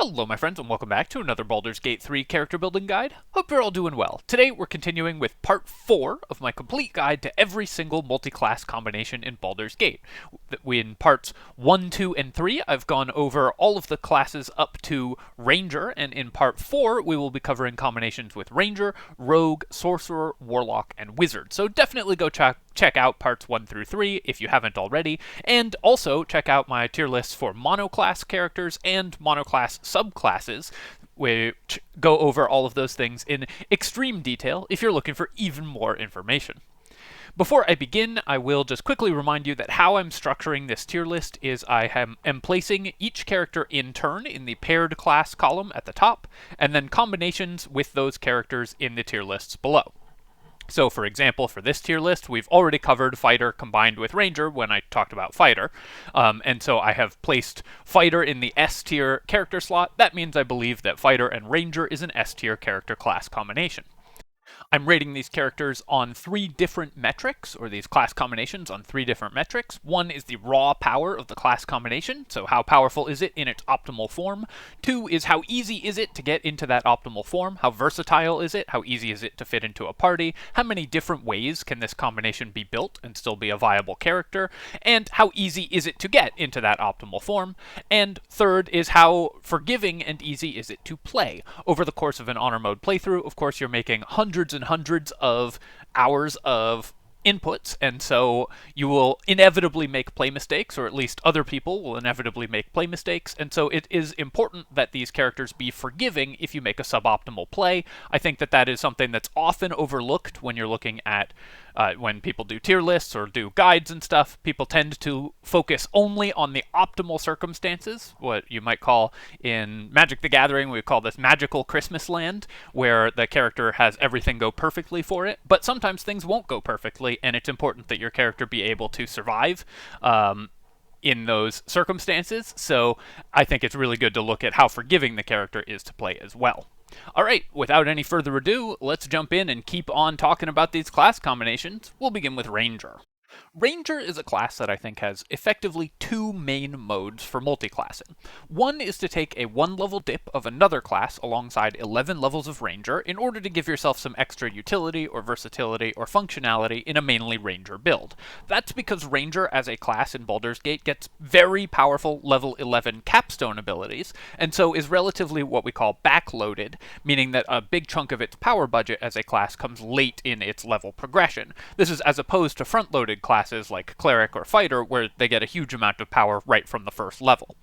Hello my friends and welcome back to another Baldur's Gate 3 character building guide. Hope you're all doing well. Today we're continuing with part 4 of my complete guide to every single multi-class combination in Baldur's Gate. In parts 1, 2, and 3 I've gone over all of the classes up to Ranger, and in part 4 we will be covering combinations with Ranger, Rogue, Sorcerer, Warlock, and Wizard. So definitely go check out parts 1 through 3 if you haven't already, and also check out my tier lists for monoclass characters and monoclass subclasses, which go over all of those things in extreme detail if you're looking for even more information. Before I begin, I will just quickly remind you that how I'm structuring this tier list is I am placing each character in turn in the paired class column at the top, and then combinations with those characters in the tier lists below. So, for example, for this tier list, we've already covered Fighter combined with Ranger when I talked about Fighter. And so I have placed Fighter in the S tier character slot. That means I believe that Fighter and Ranger is an S tier character class combination. I'm rating these characters on 3 different metrics, or these class combinations on 3 different metrics. One is the raw power of the class combination, so how powerful is it in its optimal form. 2 is how easy is it to get into that optimal form, how versatile is it, how easy is it to fit into a party, how many different ways can this combination be built and still be a viable character, and how easy is it to get into that optimal form. And 3rd is how forgiving and easy is it to play. Over the course of an honor mode playthrough, of course, you're making hundreds and hundreds of hours of inputs, and so you will inevitably make play mistakes, or at least other people will inevitably make play mistakes, and so it is important that these characters be forgiving if you make a suboptimal play. I think that that is something that's often overlooked when you're looking at when people do tier lists or do guides and stuff. People tend to focus only on the optimal circumstances, what you might call in Magic the Gathering, we call this magical Christmas land, where the character has everything go perfectly for it, but sometimes things won't go perfectly, and it's important that your character be able to survive in those circumstances. So I think it's really good to look at how forgiving the character is to play as well. Alright, without any further ado, let's jump in and keep on talking about these class combinations. We'll begin with Ranger. Ranger is a class that I think has effectively 2 main modes for multiclassing. One is to take a 1-level dip of another class alongside 11 levels of Ranger in order to give yourself some extra utility or versatility or functionality in a mainly Ranger build. That's because Ranger as a class in Baldur's Gate gets very powerful level 11 capstone abilities, and so is relatively what we call backloaded, meaning that a big chunk of its power budget as a class comes late in its level progression. This is as opposed to front-loaded classes like Cleric or Fighter, where they get a huge amount of power right from the first level.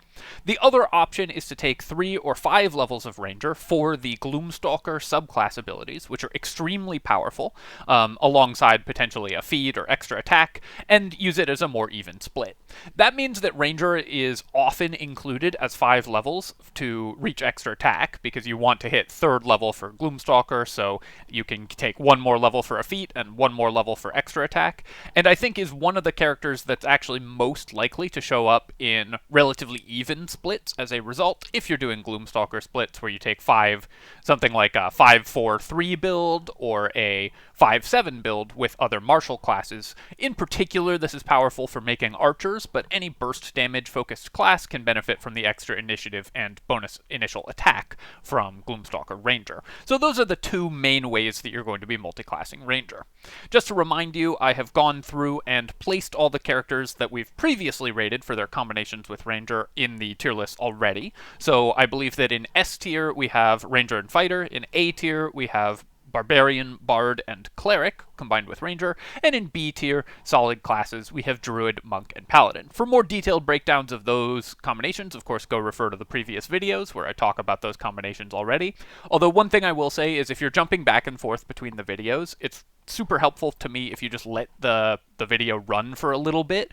The other option is to take 3 or 5 levels of Ranger for the Gloomstalker subclass abilities, which are extremely powerful, alongside potentially a feed or extra attack, and use it as a more even split. That means that Ranger is often included as 5 levels to reach extra attack, because you want to hit 3rd level for Gloomstalker, so you can take 1 more level for a feat and 1 more level for extra attack, and I think is one of the characters that's actually most likely to show up in relatively even splits as a result, if you're doing Gloomstalker splits where you take 5, something like a 5-4-3 build or a 5-7 build with other martial classes. In particular, this is powerful for making archers, but any burst damage focused class can benefit from the extra initiative and bonus initial attack from Gloomstalker Ranger. So those are the 2 main ways that you're going to be multiclassing Ranger. Just to remind you, I have gone through and placed all the characters that we've previously rated for their combinations with Ranger in the tier list already. So I believe that in S tier we have Ranger and Fighter, in A tier we have Barbarian, Bard, and Cleric, combined with Ranger, and in B tier, solid classes, we have Druid, Monk, and Paladin. For more detailed breakdowns of those combinations, of course, go refer to the previous videos where I talk about those combinations already. Although one thing I will say is if you're jumping back and forth between the videos, it's super helpful to me if you just let the video run for a little bit,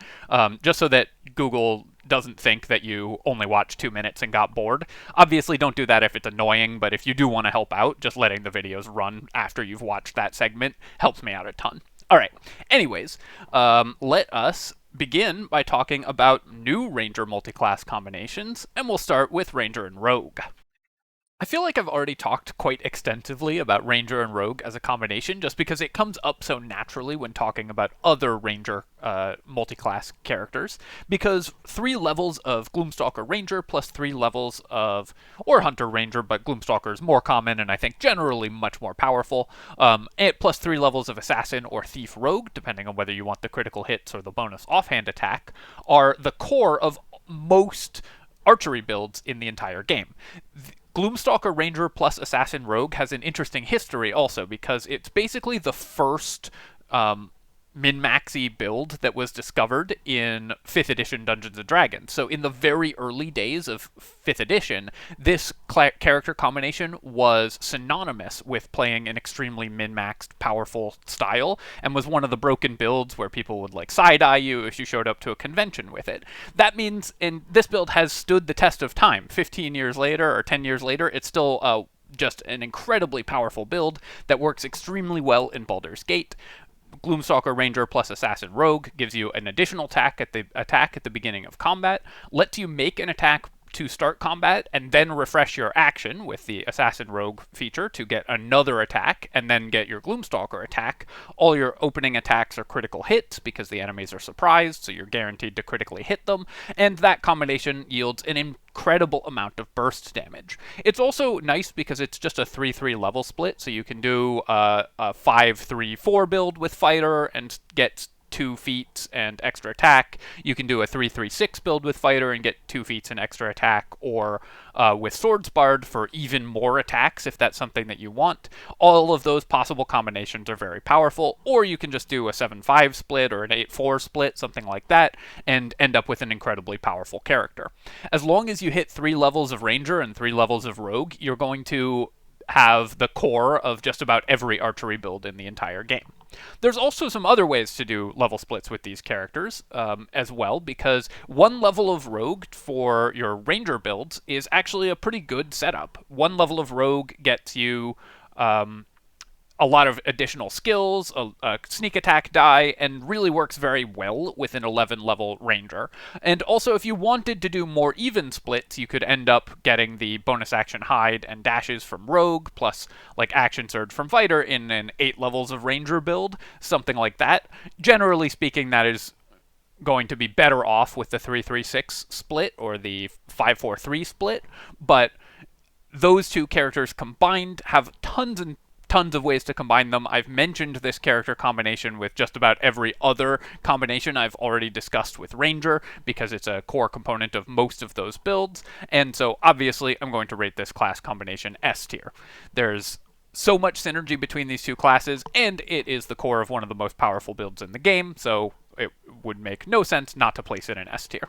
just so that Google doesn't think that you only watched 2 minutes and got bored. Obviously, don't do that if it's annoying, but if you do want to help out, just letting the videos run after you've watched that segment helps me out a ton. Alright, anyways, let us begin by talking about new Ranger multiclass combinations, and we'll start with Ranger and Rogue. I feel like I've already talked quite extensively about Ranger and Rogue as a combination just because it comes up so naturally when talking about other Ranger multi-class characters. Because 3 levels of Gloomstalker Ranger plus 3 levels of, or Hunter Ranger, but Gloomstalker is more common and I think generally much more powerful, and plus 3 levels of Assassin or Thief Rogue, depending on whether you want the critical hits or the bonus offhand attack, are the core of most archery builds in the entire game. Gloomstalker Ranger plus Assassin Rogue has an interesting history also because it's basically the first min-maxy build that was discovered in 5th edition Dungeons & Dragons. So in the very early days of 5th edition, this character combination was synonymous with playing an extremely min-maxed, powerful style, and was one of the broken builds where people would like side-eye you if you showed up to a convention with it. That means, and this build has stood the test of time. 15 years later, or 10 years later, it's still just an incredibly powerful build that works extremely well in Baldur's Gate. Gloomstalker Ranger plus Assassin Rogue gives you an additional attack at the beginning of combat, lets you make an attack to start combat, and then refresh your action with the Assassin Rogue feature to get another attack, and then get your Gloomstalker attack. All your opening attacks are critical hits because the enemies are surprised, so you're guaranteed to critically hit them, and that combination yields an incredible amount of burst damage. It's also nice because it's just a 3-3 level split, so you can do a 5-3-4 build with Fighter and get 2 feats and extra attack. You can do a 3-3-6 build with Fighter and get 2 feats and extra attack, or with Swordsbard for even more attacks if that's something that you want. All of those possible combinations are very powerful, or you can just do a 7-5 split or an 8-4 split, something like that, and end up with an incredibly powerful character. As long as you hit 3 levels of Ranger and 3 levels of Rogue, you're going to have the core of just about every archery build in the entire game. There's also some other ways to do level splits with these characters as well, because 1 level of Rogue for your Ranger builds is actually a pretty good setup. 1 level of Rogue gets you a lot of additional skills, a sneak attack die, and really works very well with an 11-level Ranger. And also, if you wanted to do more even splits, you could end up getting the bonus action hide and dashes from Rogue, plus like action surge from Fighter in an 8 levels of Ranger build, something like that. Generally speaking, that is going to be better off with the 3-3-6 split or the 5-4-3 split, but those two characters combined have tons of ways to combine them. I've mentioned this character combination with just about every other combination I've already discussed with Ranger, because it's a core component of most of those builds, and so obviously I'm going to rate this class combination S tier. There's so much synergy between these two classes, and it is the core of one of the most powerful builds in the game, so it would make no sense not to place it in S tier.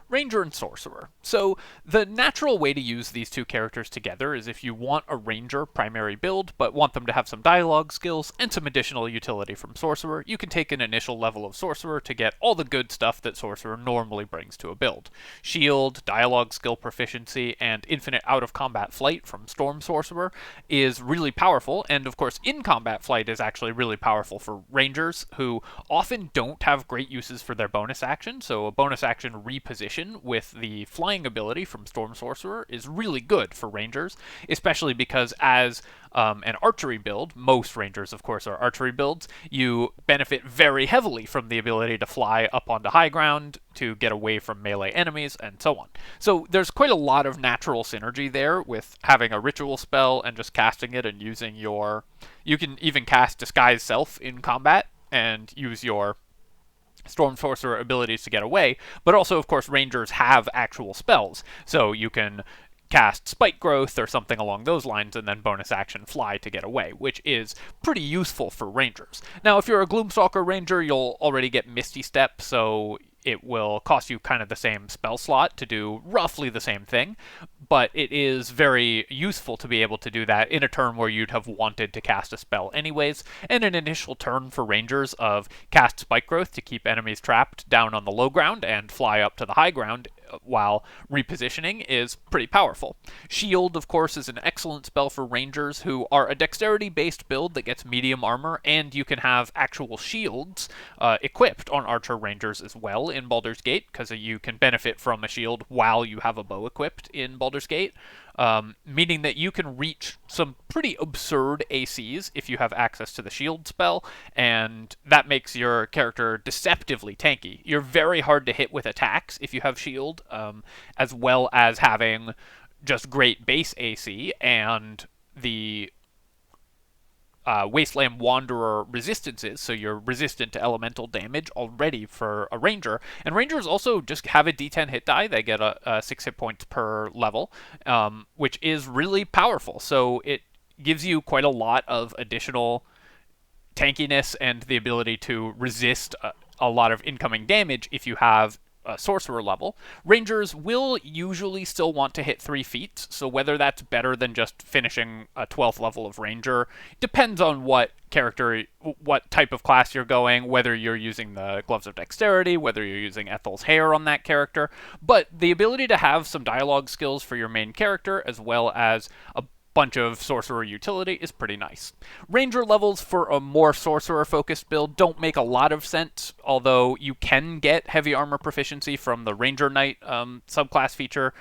Ranger and Sorcerer. So the natural way to use these two characters together is if you want a Ranger primary build, but want them to have some dialogue skills and some additional utility from Sorcerer, you can take an initial level of Sorcerer to get all the good stuff that Sorcerer normally brings to a build. Shield, dialogue skill proficiency, and infinite out-of-combat flight from Storm Sorcerer is really powerful, and of course in-combat flight is actually really powerful for Rangers, who often don't have great uses for their bonus action, so a bonus action reposition with the flying ability from Storm Sorcerer is really good for Rangers, especially because as an archery build, most Rangers of course are archery builds, you benefit very heavily from the ability to fly up onto high ground, to get away from melee enemies, and so on. So there's quite a lot of natural synergy there with having a ritual spell and just casting it and using your... You can even cast Disguise Self in combat and use your Storm Sorcerer abilities to get away, but also, of course, Rangers have actual spells, so you can cast Spike Growth or something along those lines and then bonus action fly to get away, which is pretty useful for Rangers. Now, if you're a Gloomstalker Ranger, you'll already get Misty Step, so it will cost you kind of the same spell slot to do roughly the same thing, but it is very useful to be able to do that in a turn where you'd have wanted to cast a spell anyways, and an initial turn for Rangers of cast Spike Growth to keep enemies trapped down on the low ground and fly up to the high ground while repositioning is pretty powerful. Shield, of course, is an excellent spell for rangers who are a dexterity-based build that gets medium armor, and you can have actual shields equipped on archer rangers as well in Baldur's Gate, because you can benefit from a shield while you have a bow equipped in Baldur's Gate. Meaning that you can reach some pretty absurd ACs if you have access to the shield spell, and that makes your character deceptively tanky. You're very hard to hit with attacks if you have shield, as well as having just great base AC, and the Wasteland Wanderer resistances, so you're resistant to elemental damage already for a ranger. And rangers also just have a d10 hit die. They get a 6 hit points per level, which is really powerful. So it gives you quite a lot of additional tankiness and the ability to resist a lot of incoming damage if you have sorcerer level. Rangers will usually still want to hit 3 feats, so whether that's better than just finishing a 12th level of ranger depends on what type of class you're going, whether you're using the Gloves of Dexterity, whether you're using Ethel's Hair on that character. But the ability to have some dialogue skills for your main character, as well as a bunch of sorcerer utility, is pretty nice. Ranger levels for a more sorcerer focused build don't make a lot of sense, although you can get heavy armor proficiency from the Ranger Knight subclass feature,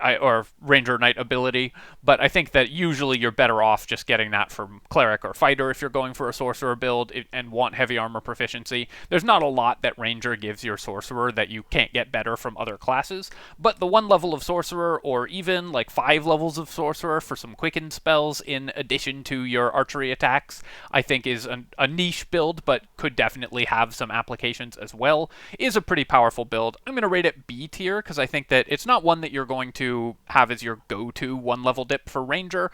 or Ranger Knight ability, but I think that usually you're better off just getting that from Cleric or Fighter if you're going for a Sorcerer build and want heavy armor proficiency. There's not a lot that Ranger gives your Sorcerer that you can't get better from other classes, but the 1 level of Sorcerer, or even like 5 levels of Sorcerer for some quicken spells in addition to your archery attacks, I think is a niche build, but could definitely have some applications as well, is a pretty powerful build. I'm going to rate it B tier, because I think that it's not one that you're going to have as your go-to 1-level dip for Ranger.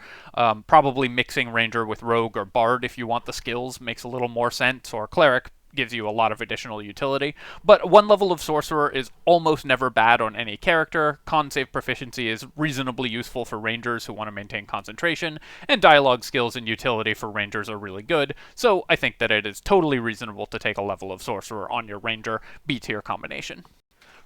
Probably mixing Ranger with Rogue or Bard if you want the skills makes a little more sense, or Cleric gives you a lot of additional utility. But 1 level of Sorcerer is almost never bad on any character. Con save proficiency is reasonably useful for Rangers who want to maintain concentration, and dialogue skills and utility for Rangers are really good, so I think that it is totally reasonable to take a level of Sorcerer on your Ranger B-tier combination.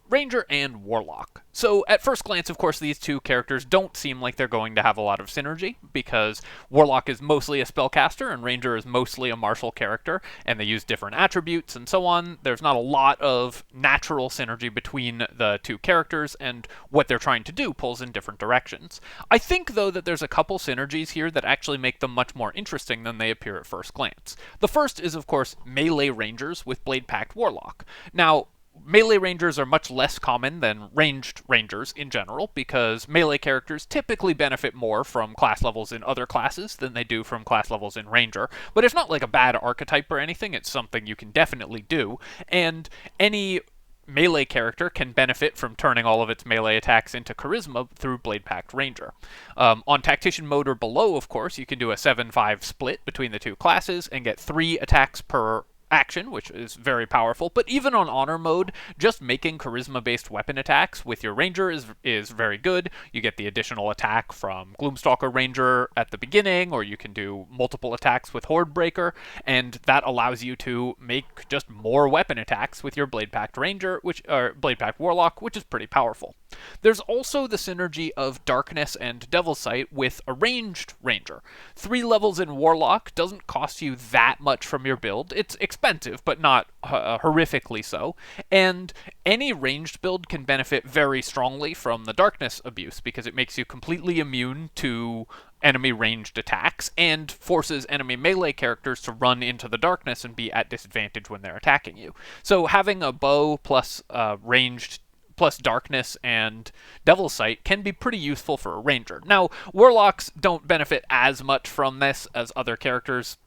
Ranger and Warlock. So at first glance, of course, these two characters don't seem like they're going to have a lot of synergy, because Warlock is mostly a spellcaster and Ranger is mostly a martial character, and they use different attributes and so on. There's not a lot of natural synergy between the two characters, and what they're trying to do pulls in different directions. I think, though, that there's a couple synergies here that actually make them much more interesting than they appear at first glance. The first is, of course, melee Rangers with Blade Pact Warlock. Now, melee Rangers are much less common than ranged Rangers in general, because melee characters typically benefit more from class levels in other classes than they do from class levels in Ranger. But it's not like a bad archetype or anything, it's something you can definitely do, and any melee character can benefit from turning all of its melee attacks into charisma through Blade Pact Ranger. On Tactician mode or below, of course, you can do a 7-5 split between the two classes and get 3 attacks per action, which is very powerful. But even on honor mode, just making charisma-based weapon attacks with your Ranger is very good. You get the additional attack from Gloomstalker Ranger at the beginning, or you can do multiple attacks with Hordebreaker, and that allows you to make just more weapon attacks with your Blade Pact Ranger, or Blade Pact Warlock, which is pretty powerful. There's also the synergy of Darkness and Devil's Sight with a ranged Ranger. 3 levels in Warlock doesn't cost you that much from your build. It's expensive, but not horrifically so. And any ranged build can benefit very strongly from the Darkness abuse, because it makes you completely immune to enemy ranged attacks, and forces enemy melee characters to run into the darkness and be at disadvantage when they're attacking you. So having a bow plus ranged plus Darkness and Devil's Sight can be pretty useful for a Ranger. Now, Warlocks don't benefit as much from this as other characters,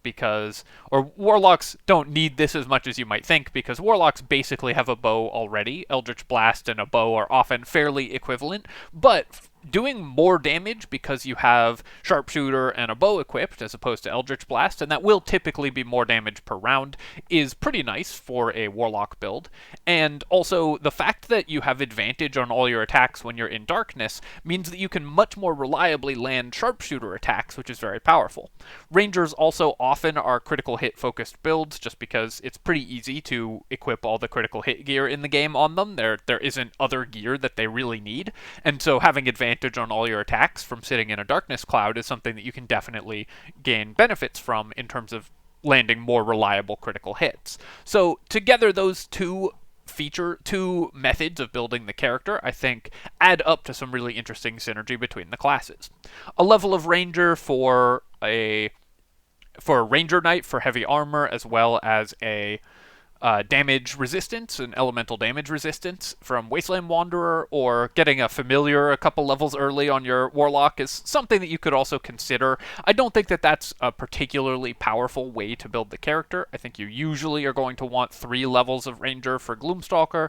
or Warlocks don't need this as much as you might think, because Warlocks basically have a bow already. Eldritch Blast and a bow are often fairly equivalent, but doing more damage because you have Sharpshooter and a bow equipped as opposed to Eldritch Blast, and that will typically be more damage per round, is pretty nice for a Warlock build. And also, the fact that you have advantage on all your attacks when you're in darkness means that you can much more reliably land Sharpshooter attacks, which is very powerful. Rangers also often are critical hit focused builds, just because it's pretty easy to equip all the critical hit gear in the game on them. There isn't other gear that they really need, and so having advantage on all your attacks from sitting in a darkness cloud is something that you can definitely gain benefits from in terms of landing more reliable critical hits. So together, those two methods of building the character, I think, add up to some really interesting synergy between the classes. A level of Ranger for a Ranger Knight for heavy armor, as well as a damage resistance and elemental damage resistance from Wasteland Wanderer, or getting a familiar a couple levels early on your Warlock is something that you could also consider. I don't think that that's a particularly powerful way to build the character. I think you usually are going to want 3 levels of Ranger for Gloomstalker,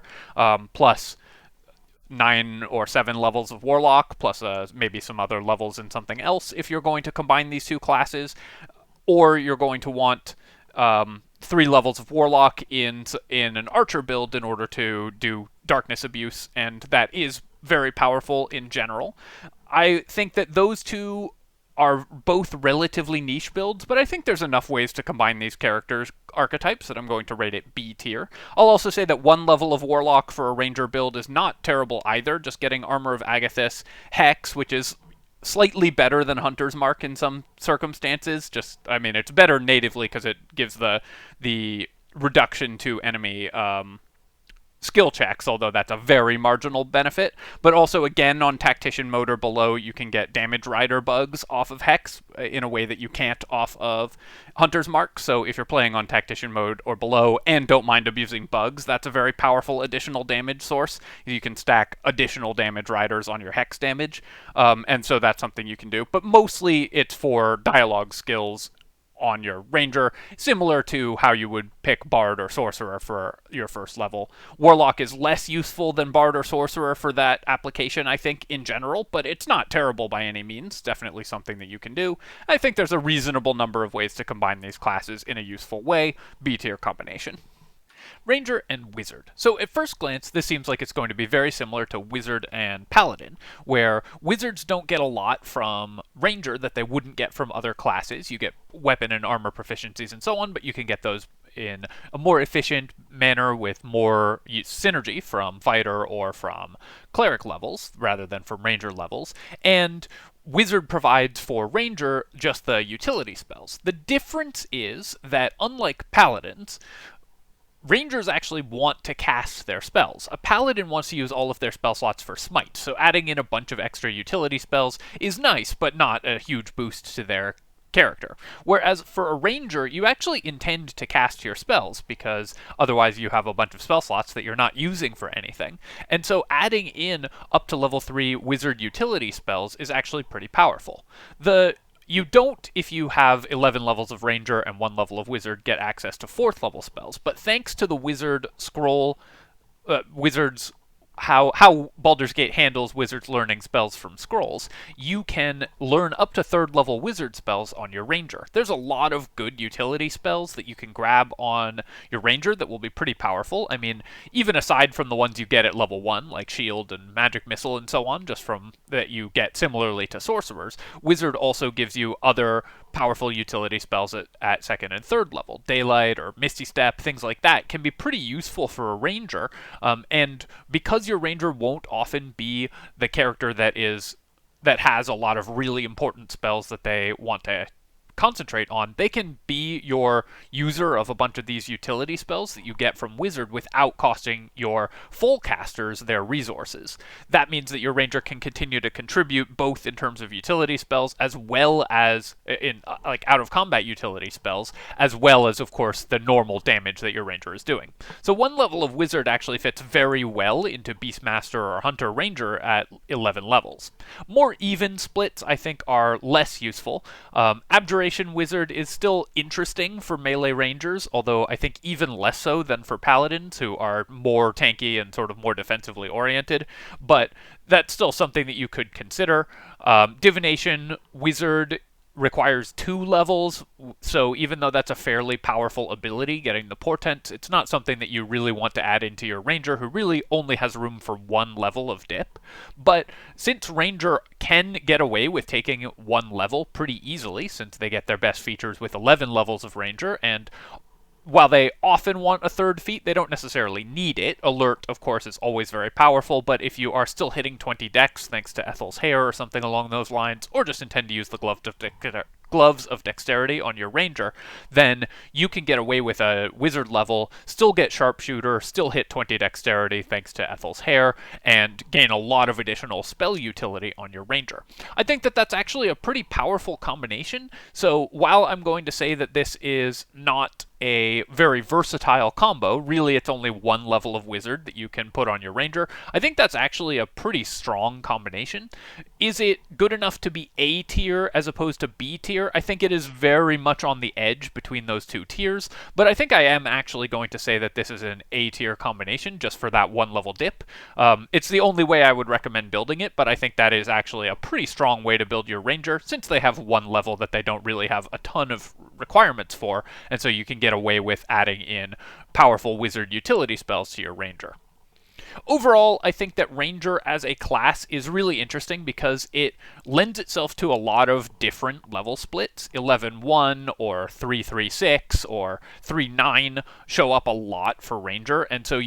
plus 9 or 7 levels of Warlock, plus maybe some other levels in something else if you're going to combine these two classes. Or you're going to want 3 levels of Warlock in an Archer build in order to do Darkness Abuse, and that is very powerful in general. I think that those two are both relatively niche builds, but I think there's enough ways to combine these characters archetypes that I'm going to rate it B tier. I'll also say that 1 level of Warlock for a Ranger build is not terrible either, just getting Armor of Agathis, Hex, which is slightly better than Hunter's Mark in some circumstances. It's better natively because it gives the reduction to enemy skill checks, although that's a very marginal benefit. But also, again, on Tactician mode or below, you can get Damage Rider bugs off of Hex in a way that you can't off of Hunter's Mark. So if you're playing on Tactician mode or below and don't mind abusing bugs, that's a very powerful additional damage source. You can stack additional Damage Riders on your Hex damage, and so that's something you can do. But mostly it's for dialogue skills on your Ranger, similar to how you would pick Bard or Sorcerer for your first level. Warlock is less useful than Bard or Sorcerer for that application, I think, in general, but it's not terrible by any means. Definitely something that you can do. I think there's a reasonable number of ways to combine these classes in a useful way. B-tier combination. Ranger and Wizard. So at first glance, this seems like it's going to be very similar to Wizard and Paladin, where Wizards don't get a lot from Ranger that they wouldn't get from other classes. You get weapon and armor proficiencies and so on, but you can get those in a more efficient manner with more synergy from Fighter or from Cleric levels, rather than from Ranger levels. And Wizard provides for Ranger just the utility spells. The difference is that, unlike Paladins, Rangers actually want to cast their spells. A Paladin wants to use all of their spell slots for Smite, so adding in a bunch of extra utility spells is nice, but not a huge boost to their character. Whereas for a Ranger, you actually intend to cast your spells, because otherwise you have a bunch of spell slots that you're not using for anything. And so adding in up to level 3 Wizard utility spells is actually pretty powerful. You don't, if you have 11 levels of Ranger and 1 level of Wizard, get access to 4th level spells. But thanks to the Wizard scroll, Wizard's how Baldur's Gate handles wizards learning spells from scrolls, you can learn up to 3rd level wizard spells on your Ranger. There's a lot of good utility spells that you can grab on your Ranger that will be pretty powerful. I mean, even aside from the ones you get at level 1, like Shield and Magic Missile and so on, just from that you get similarly to Sorcerers, Wizard also gives you other powerful utility spells at 2nd and 3rd level. Daylight or Misty Step, things like that, can be pretty useful for a Ranger, and because your Ranger won't often be the character that has a lot of really important spells that they want to concentrate on, they can be your user of a bunch of these utility spells that you get from Wizard without costing your full casters their resources. That means that your Ranger can continue to contribute both in terms of utility spells as well as in out of combat utility spells, as well as, of course, the normal damage that your Ranger is doing. So 1 level of Wizard actually fits very well into Beastmaster or Hunter Ranger at 11 levels. More even splits, I think, are less useful. Abjuration Regeneration Wizard is still interesting for melee rangers, although I think even less so than for paladins, who are more tanky and sort of more defensively oriented, but that's still something that you could consider. Divination Wizard requires 2 levels, so even though that's a fairly powerful ability, getting the portent, it's not something that you really want to add into your ranger, who really only has room for 1 level of dip. But since ranger can get away with taking 1 level pretty easily, since they get their best features with 11 levels of ranger, and while they often want a 3rd feat, they don't necessarily need it. Alert, of course, is always very powerful, but if you are still hitting 20 dex thanks to Ethel's hair or something along those lines, or just intend to use the gloves of dexterity on your ranger, then you can get away with a wizard level, still get sharpshooter, still hit 20 dexterity thanks to Ethel's hair, and gain a lot of additional spell utility on your ranger. I think that that's actually a pretty powerful combination, so while I'm going to say that this is not a very versatile combo, really it's only 1 level of wizard that you can put on your ranger, I think that's actually a pretty strong combination. Is it good enough to be A tier as opposed to B tier? I think it is very much on the edge between those 2 tiers, but I think I am actually going to say that this is an A tier combination just for that 1 level dip. It's the only way I would recommend building it, but I think that is actually a pretty strong way to build your ranger, since they have 1 level that they don't really have a ton of requirements for, and so you can get away with adding in powerful wizard utility spells to your ranger. Overall, I think that Ranger as a class is really interesting because it lends itself to a lot of different level splits. 11-1 or 3-3-6 or 3-9 show up a lot for Ranger, and so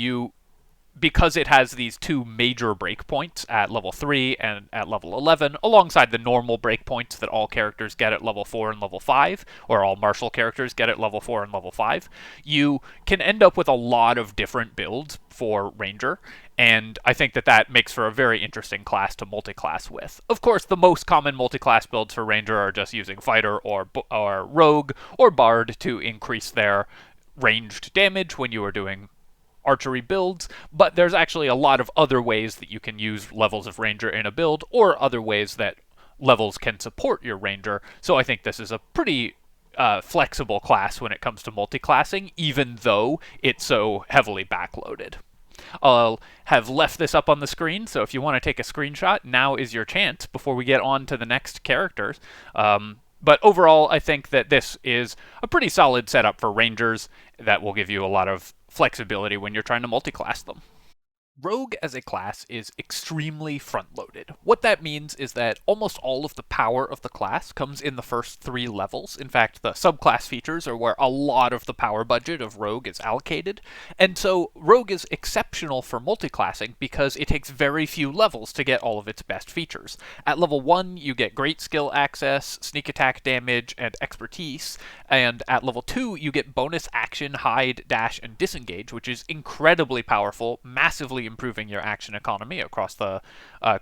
because it has these 2 major breakpoints at level 3 and at level 11, alongside the normal breakpoints that all characters get at level 4 and level 5, or all martial characters get at level 4 and level 5, you can end up with a lot of different builds for Ranger, and I think that that makes for a very interesting class to multiclass with. Of course, the most common multiclass builds for Ranger are just using Fighter or Rogue or Bard to increase their ranged damage when you are doing archery builds, but there's actually a lot of other ways that you can use levels of Ranger in a build, or other ways that levels can support your Ranger, so I think this is a pretty flexible class when it comes to multiclassing, even though it's so heavily backloaded. I'll have left this up on the screen, so if you want to take a screenshot, now is your chance before we get on to the next characters. But overall, I think that this is a pretty solid setup for Rangers that will give you a lot of flexibility when you're trying to multiclass them. Rogue as a class is extremely front-loaded. What that means is that almost all of the power of the class comes in the first 3 levels. In fact, the subclass features are where a lot of the power budget of Rogue is allocated. And so Rogue is exceptional for multiclassing because it takes very few levels to get all of its best features. At level 1, you get great skill access, sneak attack damage, and expertise. And at level 2, you get bonus action, hide, dash, and disengage, which is incredibly powerful, massively improving your action economy across the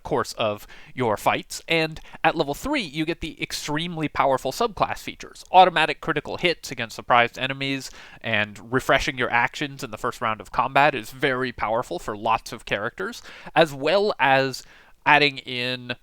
course of your fights. And at level 3, you get the extremely powerful subclass features. Automatic critical hits against surprised enemies, and refreshing your actions in the first round of combat is very powerful for lots of characters, as well as adding in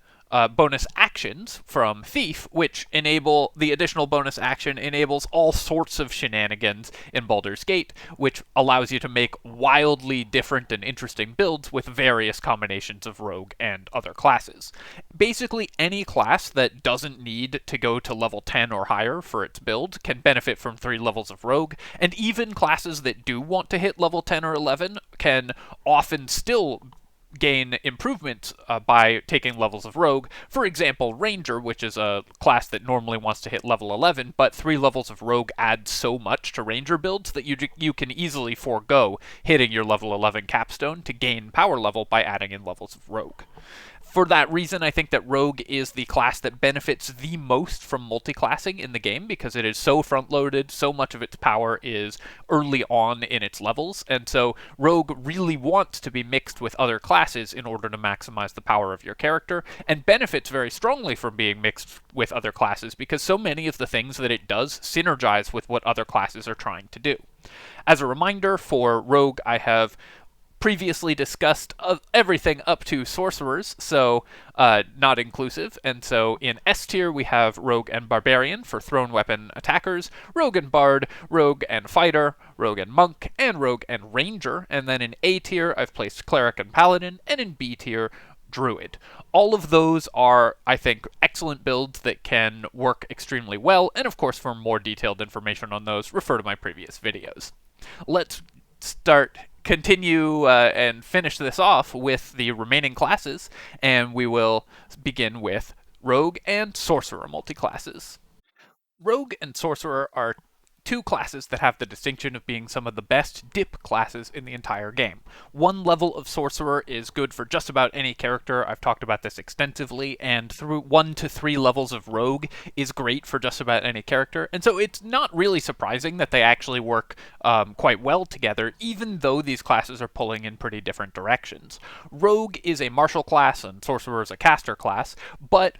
bonus actions from Thief, which enable the additional bonus action enables all sorts of shenanigans in Baldur's Gate, which allows you to make wildly different and interesting builds with various combinations of Rogue and other classes. Basically, any class that doesn't need to go to level 10 or higher for its build can benefit from 3 levels of Rogue, and even classes that do want to hit level 10 or 11 can often still gain improvements by taking levels of Rogue. For example, Ranger, which is a class that normally wants to hit level 11, but 3 levels of Rogue add so much to Ranger builds that you can easily forego hitting your level 11 capstone to gain power level by adding in levels of Rogue. For that reason, I think that Rogue is the class that benefits the most from multiclassing in the game, because it is so front-loaded, so much of its power is early on in its levels, and so Rogue really wants to be mixed with other classes in order to maximize the power of your character, and benefits very strongly from being mixed with other classes, because so many of the things that it does synergize with what other classes are trying to do. As a reminder, for Rogue, I have previously discussed everything up to sorcerers, so not inclusive. And so in S tier, we have Rogue and Barbarian for thrown weapon attackers, Rogue and Bard, Rogue and Fighter, Rogue and Monk, and Rogue and Ranger. And then in A tier, I've placed Cleric and Paladin, and in B tier, Druid. All of those are, I think, excellent builds that can work extremely well, and of course, for more detailed information on those, refer to my previous videos. Let's continue and finish this off with the remaining classes, and we will begin with Rogue and Sorcerer multiclasses. Rogue and Sorcerer are two classes that have the distinction of being some of the best dip classes in the entire game. One level of Sorcerer is good for just about any character. I've talked about this extensively, and through 1 to 3 levels of Rogue is great for just about any character, and so it's not really surprising that they actually work quite well together, even though these classes are pulling in pretty different directions. Rogue is a martial class, and Sorcerer is a caster class, but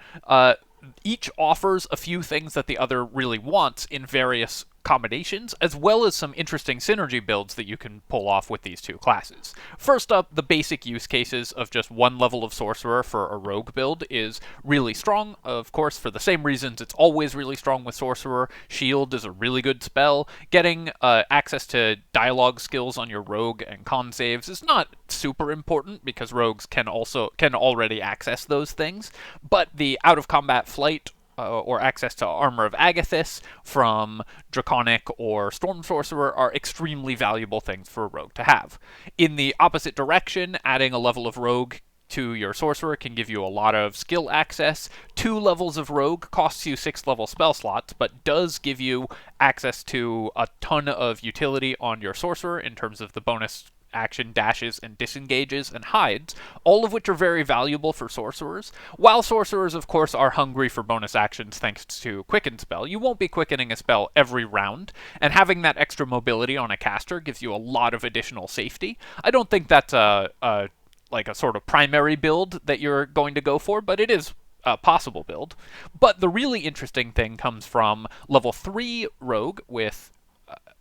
each offers a few things that the other really wants in various combinations, as well as some interesting synergy builds that you can pull off with these two classes. First up, the basic use cases of just one level of Sorcerer for a Rogue build is really strong, of course, for the same reasons it's always really strong with Sorcerer. Shield is a really good spell. Getting access to dialogue skills on your Rogue and con saves is not super important, because Rogues can already access those things, but the out-of-combat flight or access to Armor of Agathis from Draconic or Storm Sorcerer are extremely valuable things for a Rogue to have. In the opposite direction, adding a level of Rogue to your Sorcerer can give you a lot of skill access. 2 levels of Rogue costs you 6 level spell slots, but does give you access to a ton of utility on your Sorcerer in terms of the bonus action dashes and disengages and hides, all of which are very valuable for sorcerers. While sorcerers, of course, are hungry for bonus actions thanks to Quicken Spell, you won't be quickening a spell every round, and having that extra mobility on a caster gives you a lot of additional safety. I don't think that's like a sort of primary build that you're going to go for, but it is a possible build. But the really interesting thing comes from level 3 Rogue with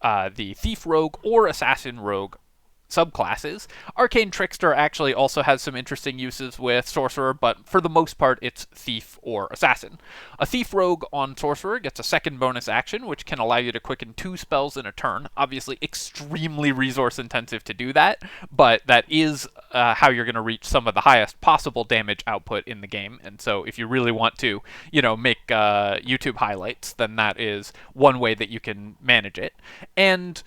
the Thief Rogue or Assassin Rogue subclasses. Arcane Trickster actually also has some interesting uses with Sorcerer, but for the most part it's Thief or Assassin. A Thief Rogue on Sorcerer gets a second bonus action, which can allow you to quicken 2 spells in a turn. Obviously extremely resource intensive to do that, but that is how you're going to reach some of the highest possible damage output in the game, and so if you really want to, make YouTube highlights, then that is one way that you can manage it. And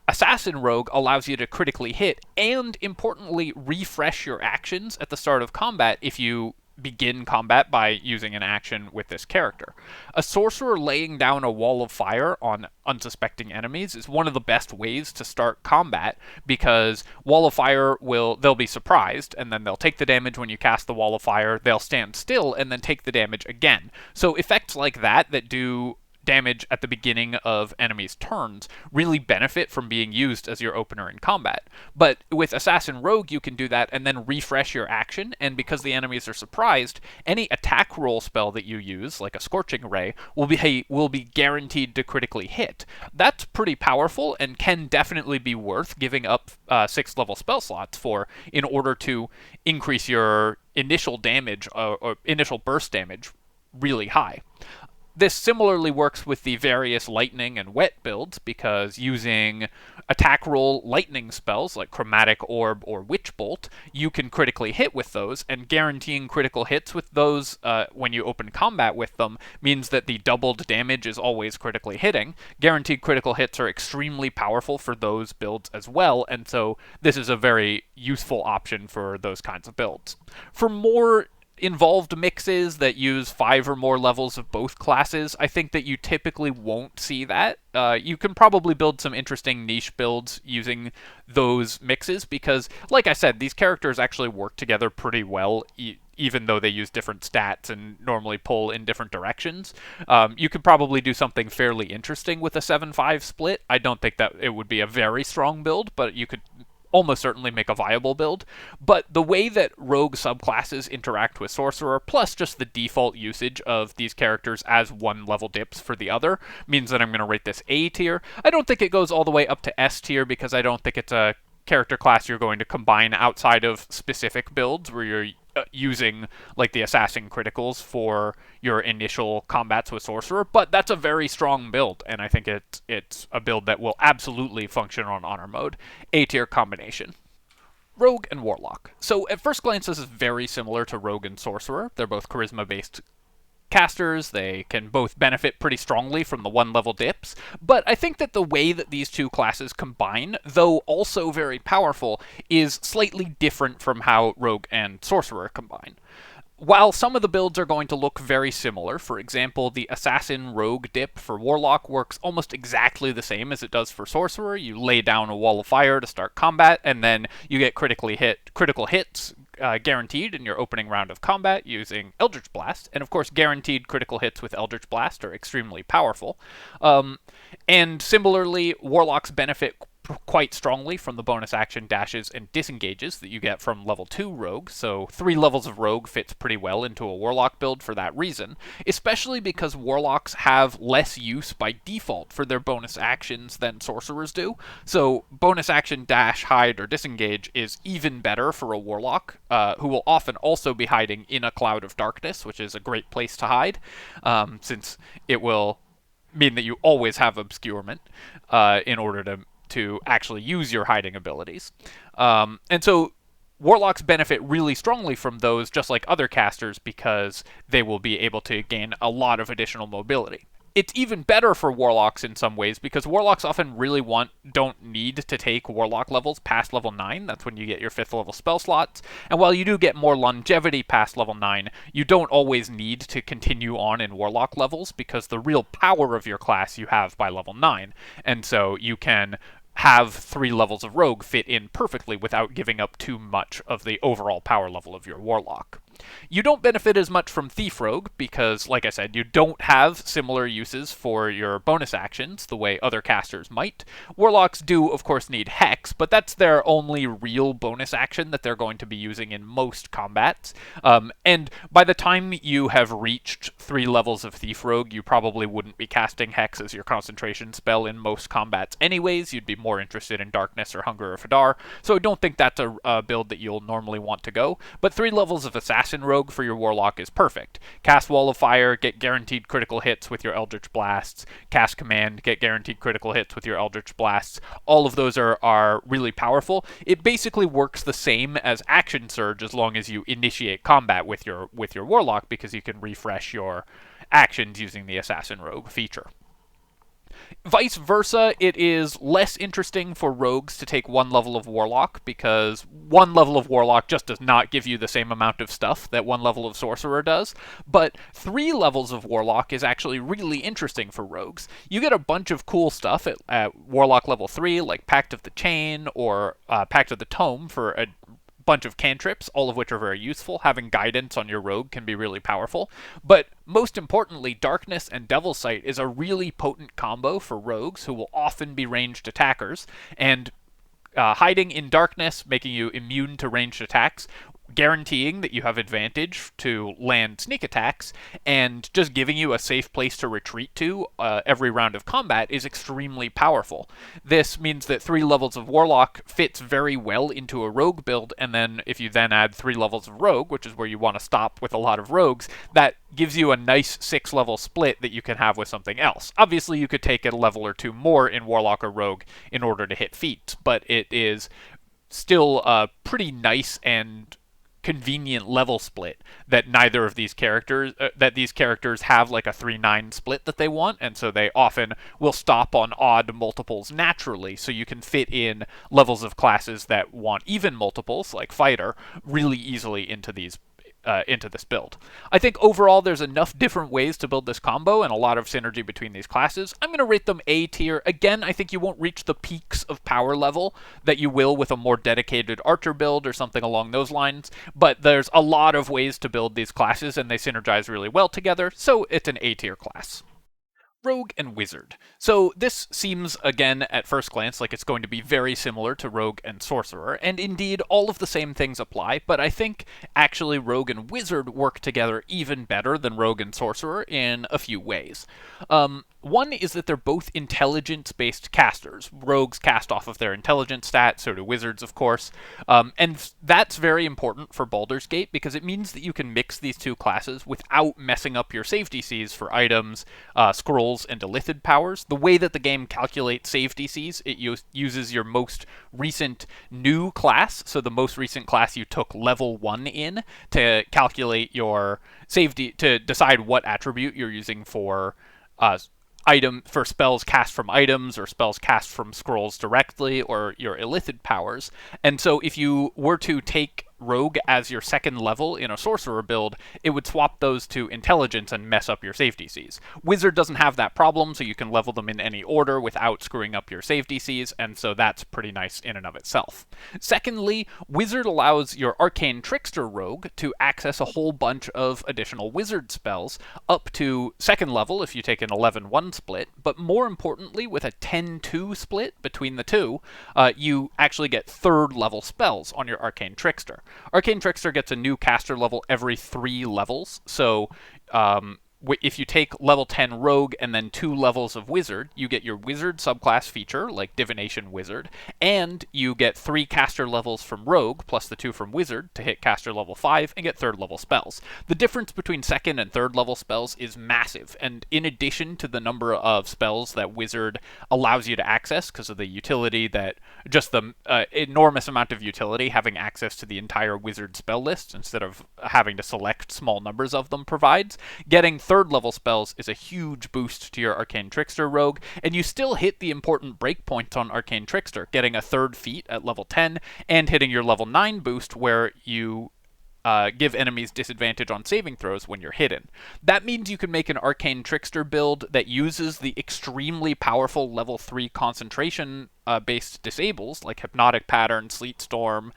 Assassin Rogue allows you to critically hit and, importantly, refresh your actions at the start of combat if you begin combat by using an action with this character. A sorcerer laying down a wall of fire on unsuspecting enemies is one of the best ways to start combat, because wall of fire they'll be surprised, and then they'll take the damage when you cast the wall of fire, they'll stand still, and then take the damage again. So effects like that do damage at the beginning of enemies' turns really benefit from being used as your opener in combat. But with Assassin Rogue, you can do that and then refresh your action, and because the enemies are surprised, any attack roll spell that you use, like a Scorching Ray, will be guaranteed to critically hit. That's pretty powerful and can definitely be worth giving up 6 level spell slots for in order to increase your initial damage or initial burst damage really high. This similarly works with the various lightning and wet builds, because using attack roll lightning spells like Chromatic Orb or Witch Bolt, you can critically hit with those, and guaranteeing critical hits with those when you open combat with them means that the doubled damage is always critically hitting. Guaranteed critical hits are extremely powerful for those builds as well, and so this is a very useful option for those kinds of builds. For more involved mixes that use 5 or more levels of both classes, I think that you typically won't see that. You can probably build some interesting niche builds using those mixes, because, like I said, these characters actually work together pretty well, even though they use different stats and normally pull in different directions. You could probably do something fairly interesting with a 7-5 split. I don't think that it would be a very strong build, but you could almost certainly make a viable build. But the way that rogue subclasses interact with sorcerer, plus just the default usage of these characters as 1 level dips for the other, means that I'm going to rate this A tier. I don't think it goes all the way up to S tier, because I don't think it's a character class you're going to combine outside of specific builds where you're using like the assassin criticals for your initial combats with sorcerer, but that's a very strong build, and I think it's a build that will absolutely function on honor mode. A tier combination. Rogue and Warlock. So at first glance, this is very similar to Rogue and Sorcerer. They're both charisma-based casters. They can both benefit pretty strongly from the one-level dips, but I think that the way that these two classes combine, though also very powerful, is slightly different from how Rogue and Sorcerer combine. While some of the builds are going to look very similar, for example, the Assassin Rogue dip for Warlock works almost exactly the same as it does for Sorcerer. You lay down a wall of fire to start combat, and then you get critical hits guaranteed in your opening round of combat using Eldritch Blast, and of course guaranteed critical hits with Eldritch Blast are extremely powerful. And similarly, Warlocks benefit quite strongly from the bonus action dashes and disengages that you get from level 2 Rogue, so 3 levels of Rogue fits pretty well into a Warlock build for that reason, especially because Warlocks have less use by default for their bonus actions than Sorcerers do, so bonus action dash, hide, or disengage is even better for a Warlock, who will often also be hiding in a cloud of darkness, which is a great place to hide, since it will mean that you always have obscurement in order to actually use your hiding abilities. And so Warlocks benefit really strongly from those, just like other casters, because they will be able to gain a lot of additional mobility. It's even better for Warlocks in some ways, because Warlocks often really don't need to take Warlock levels past level 9. That's when you get your 5th level spell slots. And while you do get more longevity past level 9, you don't always need to continue on in Warlock levels, because the real power of your class you have by level 9. And so you can have 3 levels of Rogue fit in perfectly without giving up too much of the overall power level of your Warlock. You don't benefit as much from Thief Rogue because, like I said, you don't have similar uses for your bonus actions the way other casters might. Warlocks do, of course, need Hex, but that's their only real bonus action that they're going to be using in most combats. And by the time you have reached 3 levels of Thief Rogue, you probably wouldn't be casting Hex as your concentration spell in most combats anyways. You'd be more interested in Darkness or Hunger or Fadar, so I don't think that's a build that you'll normally want to go. But 3 levels of Assassin Rogue for your Warlock is perfect. Cast Wall of Fire, get guaranteed critical hits with your Eldritch Blasts. Cast Command, get guaranteed critical hits with your Eldritch Blasts. All of those are really powerful. It basically works the same as Action Surge as long as you initiate combat with your Warlock, because you can refresh your actions using the Assassin Rogue feature. Vice versa, it is less interesting for rogues to take 1 level of Warlock, because 1 level of Warlock just does not give you the same amount of stuff that 1 level of Sorcerer does, but 3 levels of Warlock is actually really interesting for rogues. You get a bunch of cool stuff at Warlock level 3, like Pact of the Chain or Pact of the Tome for a bunch of cantrips, all of which are very useful. Having guidance on your rogue can be really powerful, but most importantly, Darkness and Devil's Sight is a really potent combo for rogues who will often be ranged attackers, and hiding in Darkness, making you immune to ranged attacks, guaranteeing that you have advantage to land sneak attacks, and just giving you a safe place to retreat to every round of combat is extremely powerful. This means that 3 levels of Warlock fits very well into a Rogue build, and then if you then add 3 levels of Rogue, which is where you want to stop with a lot of Rogues, that gives you a nice 6-level split that you can have with something else. Obviously, you could take it a level or 2 more in Warlock or Rogue in order to hit feats, but it is still a pretty nice and convenient level split that neither of these characters have like a 3-9 split that they want, and so they often will stop on odd multiples naturally, so you can fit in levels of classes that want even multiples like Fighter really easily into this build. I think overall there's enough different ways to build this combo and a lot of synergy between these classes. I'm going to rate them A tier. Again, I think you won't reach the peaks of power level that you will with a more dedicated Archer build or something along those lines, but there's a lot of ways to build these classes and they synergize really well together, so it's an A tier class. Rogue and Wizard. So this seems, again, at first glance, like it's going to be very similar to Rogue and Sorcerer, and indeed, all of the same things apply, but I think actually Rogue and Wizard work together even better than Rogue and Sorcerer in a few ways. One is that they're both intelligence-based casters. Rogues cast off of their intelligence stat, so do wizards, of course. And that's very important for Baldur's Gate because it means that you can mix these two classes without messing up your save DCs for items, scrolls, and illithid powers. The way that the game calculates save DCs, it uses your most recent new class, so the most recent class you took level 1 in, to calculate your to decide what attribute you're using for for spells cast from items or spells cast from scrolls directly or your illithid powers. And so if you were to take Rogue as your second level in a Sorcerer build, it would swap those to Intelligence and mess up your save DCs. Wizard doesn't have that problem, so you can level them in any order without screwing up your save DCs, and so that's pretty nice in and of itself. Secondly, Wizard allows your Arcane Trickster Rogue to access a whole bunch of additional Wizard spells up to second level if you take an 11-1 split, but more importantly, with a 10-2 split between the two, you actually get third level spells on your Arcane Trickster. Arcane Trickster gets a new caster level every 3 levels, so if you take level 10 Rogue and then 2 levels of Wizard, you get your Wizard subclass feature, like Divination Wizard, and you get 3 caster levels from Rogue, plus the 2 from Wizard, to hit caster level 5 and get 3rd level spells. The difference between 2nd and 3rd level spells is massive, and in addition to the number of spells that Wizard allows you to access, because of the utility that, just the enormous amount of utility having access to the entire Wizard spell list, instead of having to select small numbers of them provides, getting 3rd level spells is a huge boost to your Arcane Trickster Rogue, and you still hit the important breakpoints on Arcane Trickster, getting a 3rd feat at level 10, and hitting your level 9 boost where you give enemies disadvantage on saving throws when you're hidden. That means you can make an Arcane Trickster build that uses the extremely powerful level 3 concentration based disables like Hypnotic Pattern, Sleet Storm,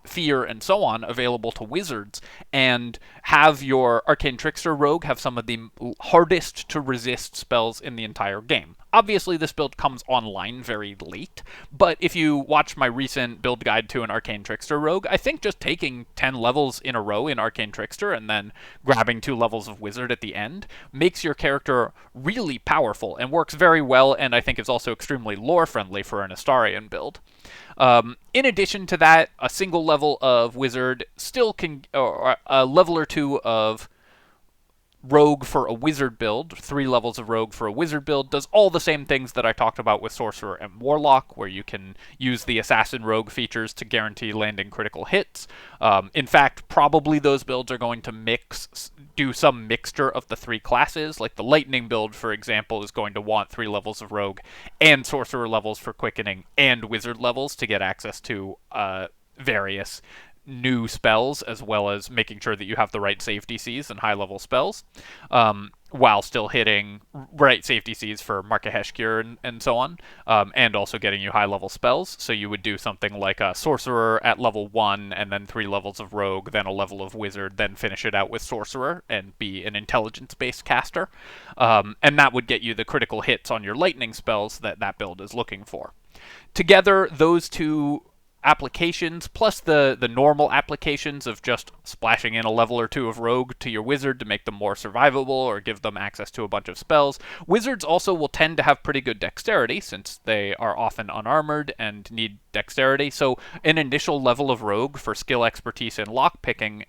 Fear, and so on available to wizards, and have your Arcane Trickster Rogue have some of the hardest to resist spells in the entire game. Obviously, this build comes online very late, but if you watch my recent build guide to an Arcane Trickster Rogue, I think just taking 10 levels in a row in Arcane Trickster and then grabbing 2 levels of Wizard at the end makes your character really powerful and works very well, and I think is also extremely lore-friendly for an Astarion build. In addition to that, a single level of Wizard still can, or a level or 2 of Rogue for a Wizard build, 3 levels of Rogue for a Wizard build, does all the same things that I talked about with Sorcerer and Warlock, where you can use the Assassin Rogue features to guarantee landing critical hits. In fact, probably those builds are going to do some mixture of the 3 classes, like the Lightning build, for example, is going to want 3 levels of Rogue and Sorcerer levels for quickening and Wizard levels to get access to various new spells, as well as making sure that you have the right save DCs and high-level spells, while still hitting right save DCs for Markahesh Cure and so on, and also getting you high-level spells. So you would do something like a Sorcerer at level 1, and then 3 levels of Rogue, then a level of Wizard, then finish it out with Sorcerer, and be an intelligence-based caster. And that would get you the critical hits on your lightning spells that build is looking for. Together, those two applications, plus the normal applications of just splashing in a level or 2 of Rogue to your Wizard to make them more survivable or give them access to a bunch of spells. Wizards also will tend to have pretty good dexterity, since they are often unarmored and need dexterity, so an initial level of Rogue for skill expertise in lockpicking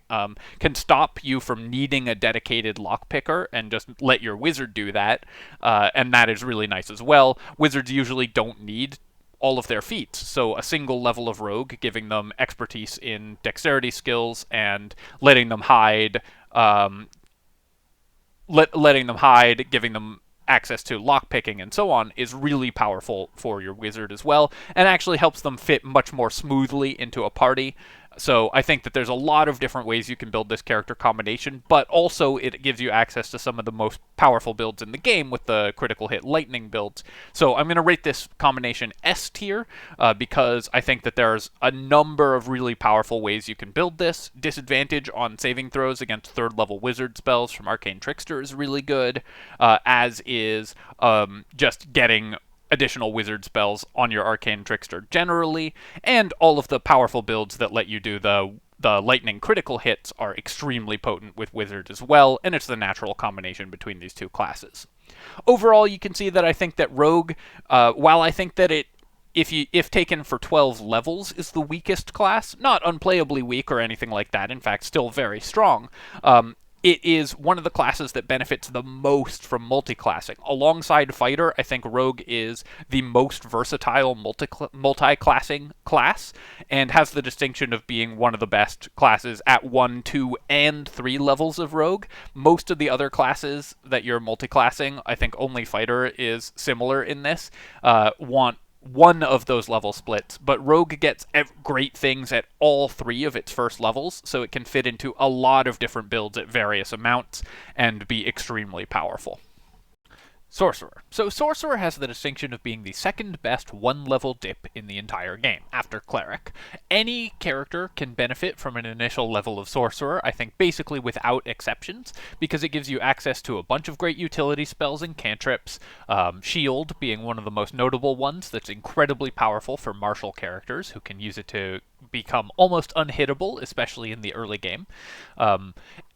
can stop you from needing a dedicated lockpicker and just let your Wizard do that, and that is really nice as well. Wizards usually don't need all of their feats, so a single level of Rogue giving them expertise in dexterity skills and letting them hide, giving them access to lockpicking and so on, is really powerful for your Wizard as well, and actually helps them fit much more smoothly into a party. So I think that there's a lot of different ways you can build this character combination, but also it gives you access to some of the most powerful builds in the game with the critical hit lightning builds. So I'm going to rate this combination S tier because I think that there's a number of really powerful ways you can build this. Disadvantage on saving throws against 3rd level Wizard spells from Arcane Trickster is really good, as is just getting additional Wizard spells on your Arcane Trickster generally, and all of the powerful builds that let you do the the lightning critical hits are extremely potent with Wizard as well, and it's the natural combination between these two classes. Overall, you can see that I think that Rogue, while I think that it, if taken for 12 levels, is the weakest class, not unplayably weak or anything like that, in fact, still very strong, it is one of the classes that benefits the most from multiclassing. Alongside Fighter, I think Rogue is the most versatile multi-classing class, and has the distinction of being one of the best classes at 1, 2, and 3 levels of Rogue. Most of the other classes that you're multiclassing, I think only Fighter is similar in this, want one of those level splits, but Rogue gets great things at all 3 of its first levels, so it can fit into a lot of different builds at various amounts and be extremely powerful. Sorcerer. So Sorcerer has the distinction of being the second best one-level dip in the entire game, after Cleric. Any character can benefit from an initial level of Sorcerer, I think basically without exceptions, because it gives you access to a bunch of great utility spells and cantrips, Shield being one of the most notable ones that's incredibly powerful for martial characters who can use it to become almost unhittable, especially in the early game.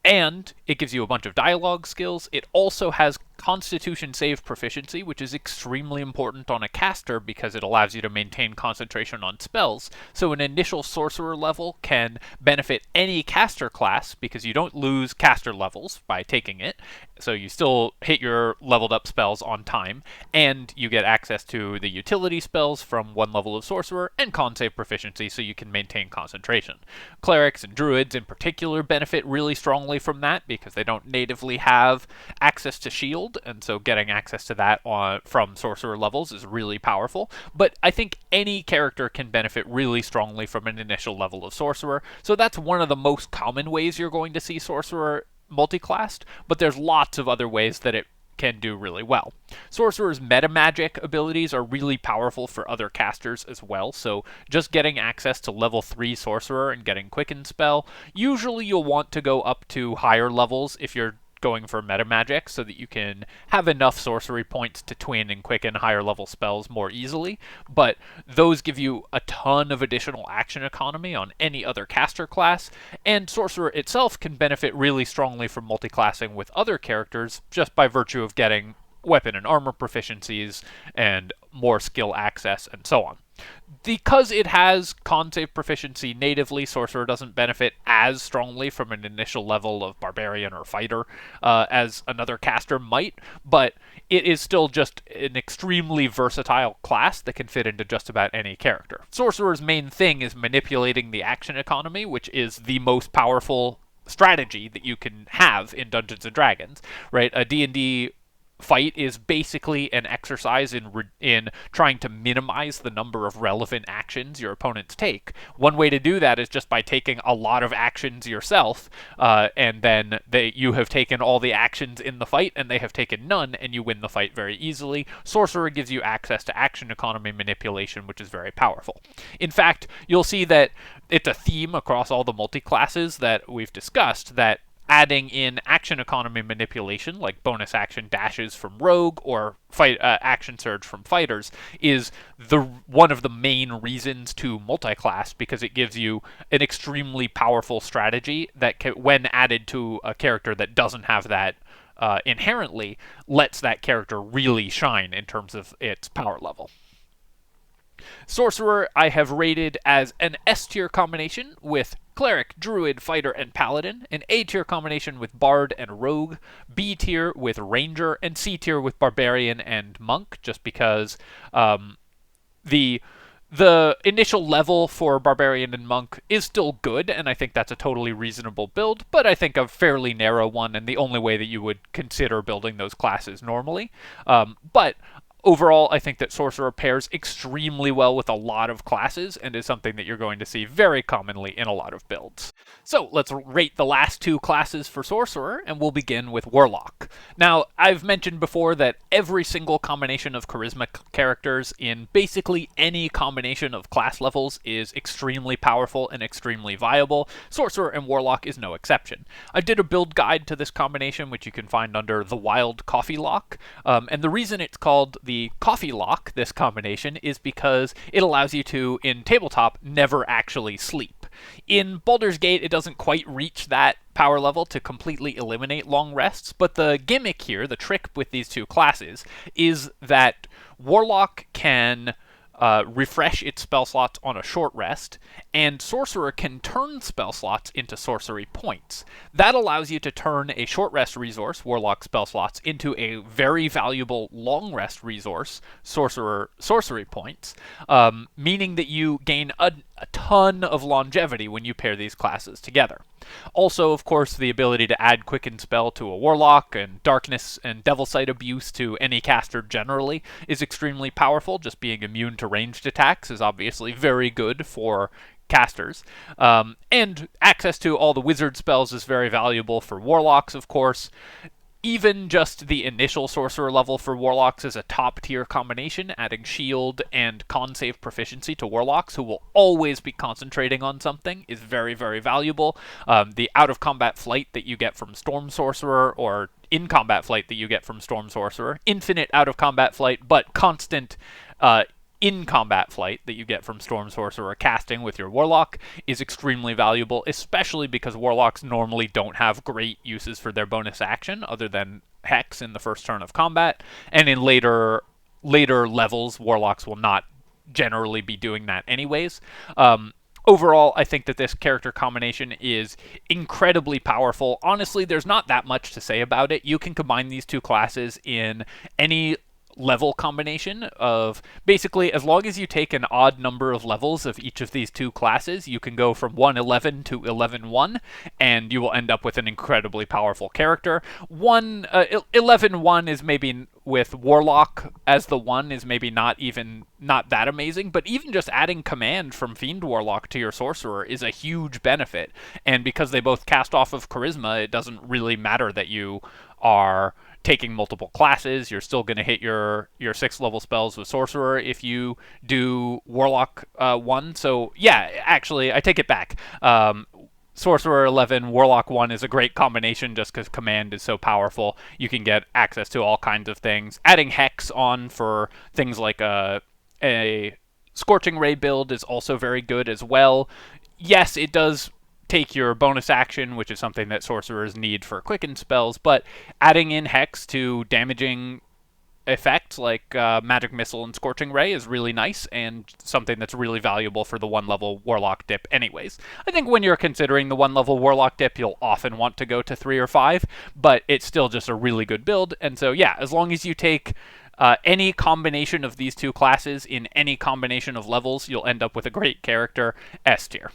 And it gives you a bunch of dialogue skills. It also has Constitution save proficiency, which is extremely important on a caster because it allows you to maintain concentration on spells. So an initial sorcerer level can benefit any caster class because you don't lose caster levels by taking it. So you still hit your leveled up spells on time, and you get access to the utility spells from one level of sorcerer and con save proficiency so you can maintain concentration. Clerics and druids in particular benefit really strongly from that because they don't natively have access to shield, and so getting access to that from sorcerer levels is really powerful. But I think any character can benefit really strongly from an initial level of sorcerer, so that's one of the most common ways you're going to see sorcerer multiclassed, but there's lots of other ways that it can do really well. Sorcerer's meta magic abilities are really powerful for other casters as well, so just getting access to level 3 Sorcerer and getting Quicken Spell, usually you'll want to go up to higher levels if you're going for meta magic so that you can have enough sorcery points to twin and quicken higher level spells more easily, but those give you a ton of additional action economy on any other caster class, and Sorcerer itself can benefit really strongly from multiclassing with other characters just by virtue of getting weapon and armor proficiencies and more skill access and so on. Because it has con save proficiency natively, Sorcerer doesn't benefit as strongly from an initial level of Barbarian or Fighter as another caster might, but it is still just an extremely versatile class that can fit into just about any character. Sorcerer's main thing is manipulating the action economy, which is the most powerful strategy that you can have in Dungeons & Dragons, right? A D&D fight is basically an exercise in trying to minimize the number of relevant actions your opponents take. One way to do that is just by taking a lot of actions yourself, and then you have taken all the actions in the fight, and they have taken none, and you win the fight very easily. Sorcerer gives you access to action economy manipulation, which is very powerful. In fact, you'll see that it's a theme across all the multi-classes that we've discussed that adding in action economy manipulation, like bonus action dashes from Rogue or action surge from fighters, is one of the main reasons to multiclass, because it gives you an extremely powerful strategy that when added to a character that doesn't have that inherently, lets that character really shine in terms of its power level. Sorcerer I have rated as an S-tier combination with Cleric, Druid, Fighter, and Paladin, an A-tier combination with Bard and Rogue, B-tier with Ranger, and C-tier with Barbarian and Monk, just because the initial level for Barbarian and Monk is still good, and I think that's a totally reasonable build, but I think a fairly narrow one, and the only way that you would consider building those classes normally. But overall, I think that Sorcerer pairs extremely well with a lot of classes and is something that you're going to see very commonly in a lot of builds. So let's rate the last 2 classes for Sorcerer, and we'll begin with Warlock. Now, I've mentioned before that every single combination of charisma characters in basically any combination of class levels is extremely powerful and extremely viable. Sorcerer and Warlock is no exception. I did a build guide to this combination, which you can find under the Wild Coffee Lock, and the reason it's called the Coffee Lock, this combination, is because it allows you to, in tabletop, never actually sleep. In Baldur's Gate, it doesn't quite reach that power level to completely eliminate long rests, but the gimmick here, the trick with these two classes, is that Warlock can refresh its spell slots on a short rest, and Sorcerer can turn spell slots into sorcery points. That allows you to turn a short rest resource, Warlock spell slots, into a very valuable long rest resource, Sorcerer sorcery points, meaning that you gain a ton of longevity when you pair these classes together. Also, of course, the ability to add Quicken Spell to a Warlock and Darkness and Devil Sight Abuse to any caster generally is extremely powerful. Just being immune to ranged attacks is obviously very good for casters. And access to all the wizard spells is very valuable for Warlocks, of course. Even just the initial Sorcerer level for Warlocks is a top-tier combination, adding Shield and Con Save proficiency to Warlocks, who will always be concentrating on something, is very, very valuable. The out-of-combat flight that you get from Storm Sorcerer, or in-combat flight that you get from Storm Sorcerer, infinite out-of-combat flight, but constant in-combat flight that you get from Storm Sorcerer casting with your Warlock is extremely valuable, especially because Warlocks normally don't have great uses for their bonus action other than Hex in the first turn of combat, and in later levels, Warlocks will not generally be doing that anyways. Overall, I think that this character combination is incredibly powerful. Honestly, there's not that much to say about it. You can combine these two classes in any level combination of basically as long as you take an odd number of levels of each of these two classes, you can go from 111 to 11-1 and you will end up with an incredibly powerful character. 11-1 is maybe with Warlock as the 1 is maybe not that amazing, but even just adding command from Fiend Warlock to your Sorcerer is a huge benefit, and because they both cast off of Charisma, it doesn't really matter that you are taking multiple classes. You're still going to hit your 6th level spells with Sorcerer if you do Warlock 1. So yeah, actually, I take it back. Sorcerer 11, Warlock 1 is a great combination just because command is so powerful. You can get access to all kinds of things. Adding Hex on for things like a Scorching Ray build is also very good as well. Yes, it does take your bonus action, which is something that sorcerers need for quicken spells, but adding in Hex to damaging effects like Magic Missile and Scorching Ray is really nice and something that's really valuable for the 1-level Warlock dip anyways. I think when you're considering the 1-level Warlock dip, you'll often want to go to 3 or 5, but it's still just a really good build, and so yeah, as long as you take any combination of these two classes in any combination of levels, you'll end up with a great character, S tier.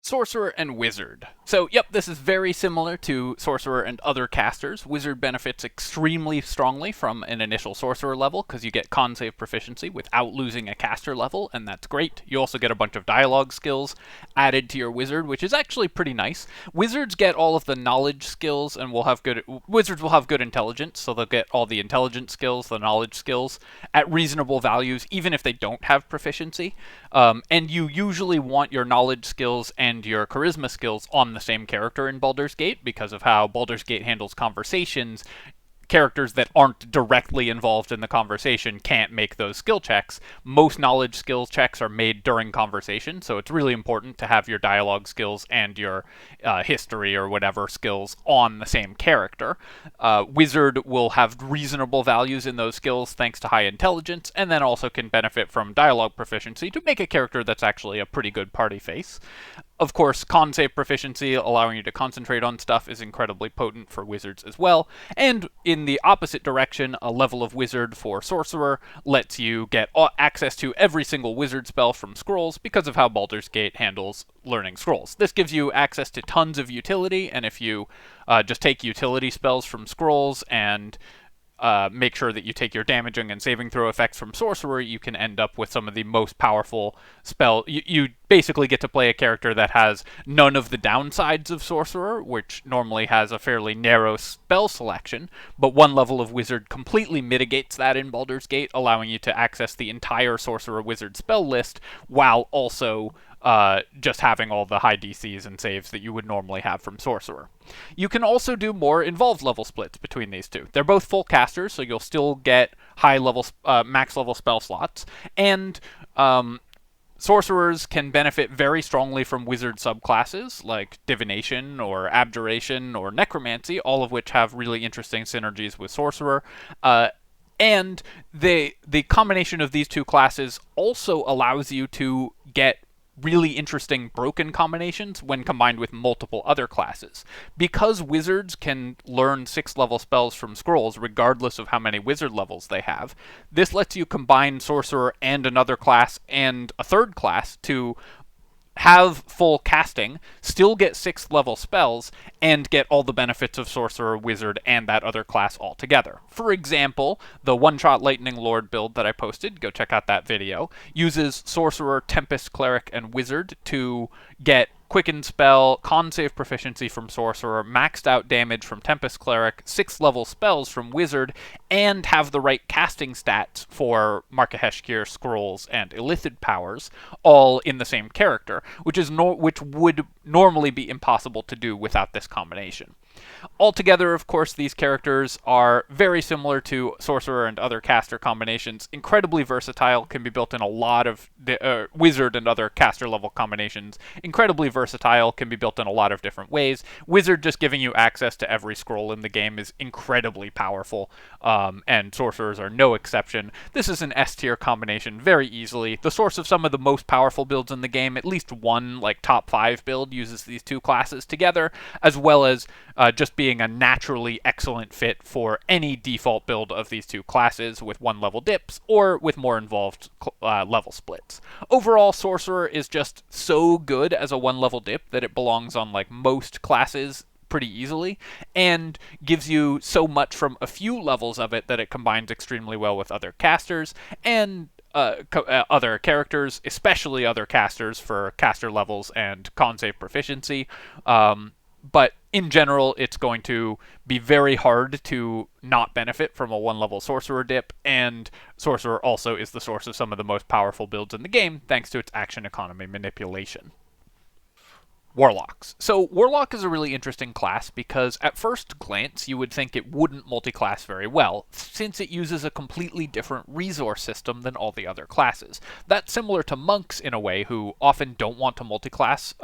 Sorcerer and Wizard. So, yep, this is very similar to Sorcerer and other casters. Wizard benefits extremely strongly from an initial Sorcerer level, because you get con save proficiency without losing a caster level, and that's great. You also get a bunch of dialogue skills added to your Wizard, which is actually pretty nice. Wizards get all of the knowledge skills, and Wizards will have good intelligence, so they'll get all the intelligence skills, the knowledge skills, at reasonable values, even if they don't have proficiency. And you usually want your knowledge skills and your charisma skills on the same character in Baldur's Gate because of how Baldur's Gate handles conversations. Characters that aren't directly involved in the conversation can't make those skill checks. Most knowledge skills checks are made during conversation, so it's really important to have your dialogue skills and your history or whatever skills on the same character. Wizard will have reasonable values in those skills thanks to high intelligence, and then also can benefit from dialogue proficiency to make a character that's actually a pretty good party face. Of course, con save proficiency, allowing you to concentrate on stuff, is incredibly potent for wizards as well. And in the opposite direction, a level of wizard for sorcerer lets you get access to every single wizard spell from scrolls because of how Baldur's Gate handles learning scrolls. This gives you access to tons of utility, and if you just take utility spells from scrolls and make sure that you take your damaging and saving throw effects from Sorcerer, you can end up with some of the most powerful spell. You basically get to play a character that has none of the downsides of Sorcerer, which normally has a fairly narrow spell selection, but one level of Wizard completely mitigates that in Baldur's Gate, allowing you to access the entire Sorcerer Wizard spell list while also just having all the high DCs and saves that you would normally have from Sorcerer. You can also do more involved level splits between these two. They're both full casters, so you'll still get high level, max level spell slots, and Sorcerers can benefit very strongly from wizard subclasses like divination or abjuration or necromancy, all of which have really interesting synergies with sorcerer. And the combination of these two classes also allows you to get really interesting broken combinations when combined with multiple other classes. Because wizards can learn 6th-level spells from scrolls regardless of how many wizard levels they have, this lets you combine sorcerer and another class and a third class to have full casting, still get 6th level spells, and get all the benefits of Sorcerer, Wizard, and that other class all together. For example, the one-shot Lightning Lord build that I posted, go check out that video, uses Sorcerer, Tempest Cleric, and Wizard to get Quicken Spell, Con Save Proficiency from Sorcerer, maxed out damage from Tempest Cleric, 6th level spells from Wizard, and have the right casting stats for Markaheshkir scrolls and Illithid powers, all in the same character, which would normally be impossible to do without this combination. Altogether, of course, these characters are very similar to Sorcerer and other caster combinations, incredibly versatile, can be built in a lot of Wizard and other caster level combinations, incredibly versatile, can be built in a lot of different ways. Wizard just giving you access to every scroll in the game is incredibly powerful, and Sorcerers are no exception. This is an S-tier combination very easily. The source of some of the most powerful builds in the game, at least one like top 5 build uses these two classes together, as well as just being a naturally excellent fit for any default build of these two classes with 1-level dips or with more involved level splits. Overall, Sorcerer is just so good as a 1-level dip that it belongs on like most classes pretty easily, and gives you so much from a few levels of it that it combines extremely well with other casters and other characters, especially other casters for caster levels and con save proficiency. But in general, it's going to be very hard to not benefit from a 1-level Sorcerer dip, and Sorcerer also is the source of some of the most powerful builds in the game, thanks to its action economy manipulation. Warlocks. So Warlock is a really interesting class because at first glance you would think it wouldn't multiclass very well, since it uses a completely different resource system than all the other classes. That's similar to monks in a way, who often don't want to multiclass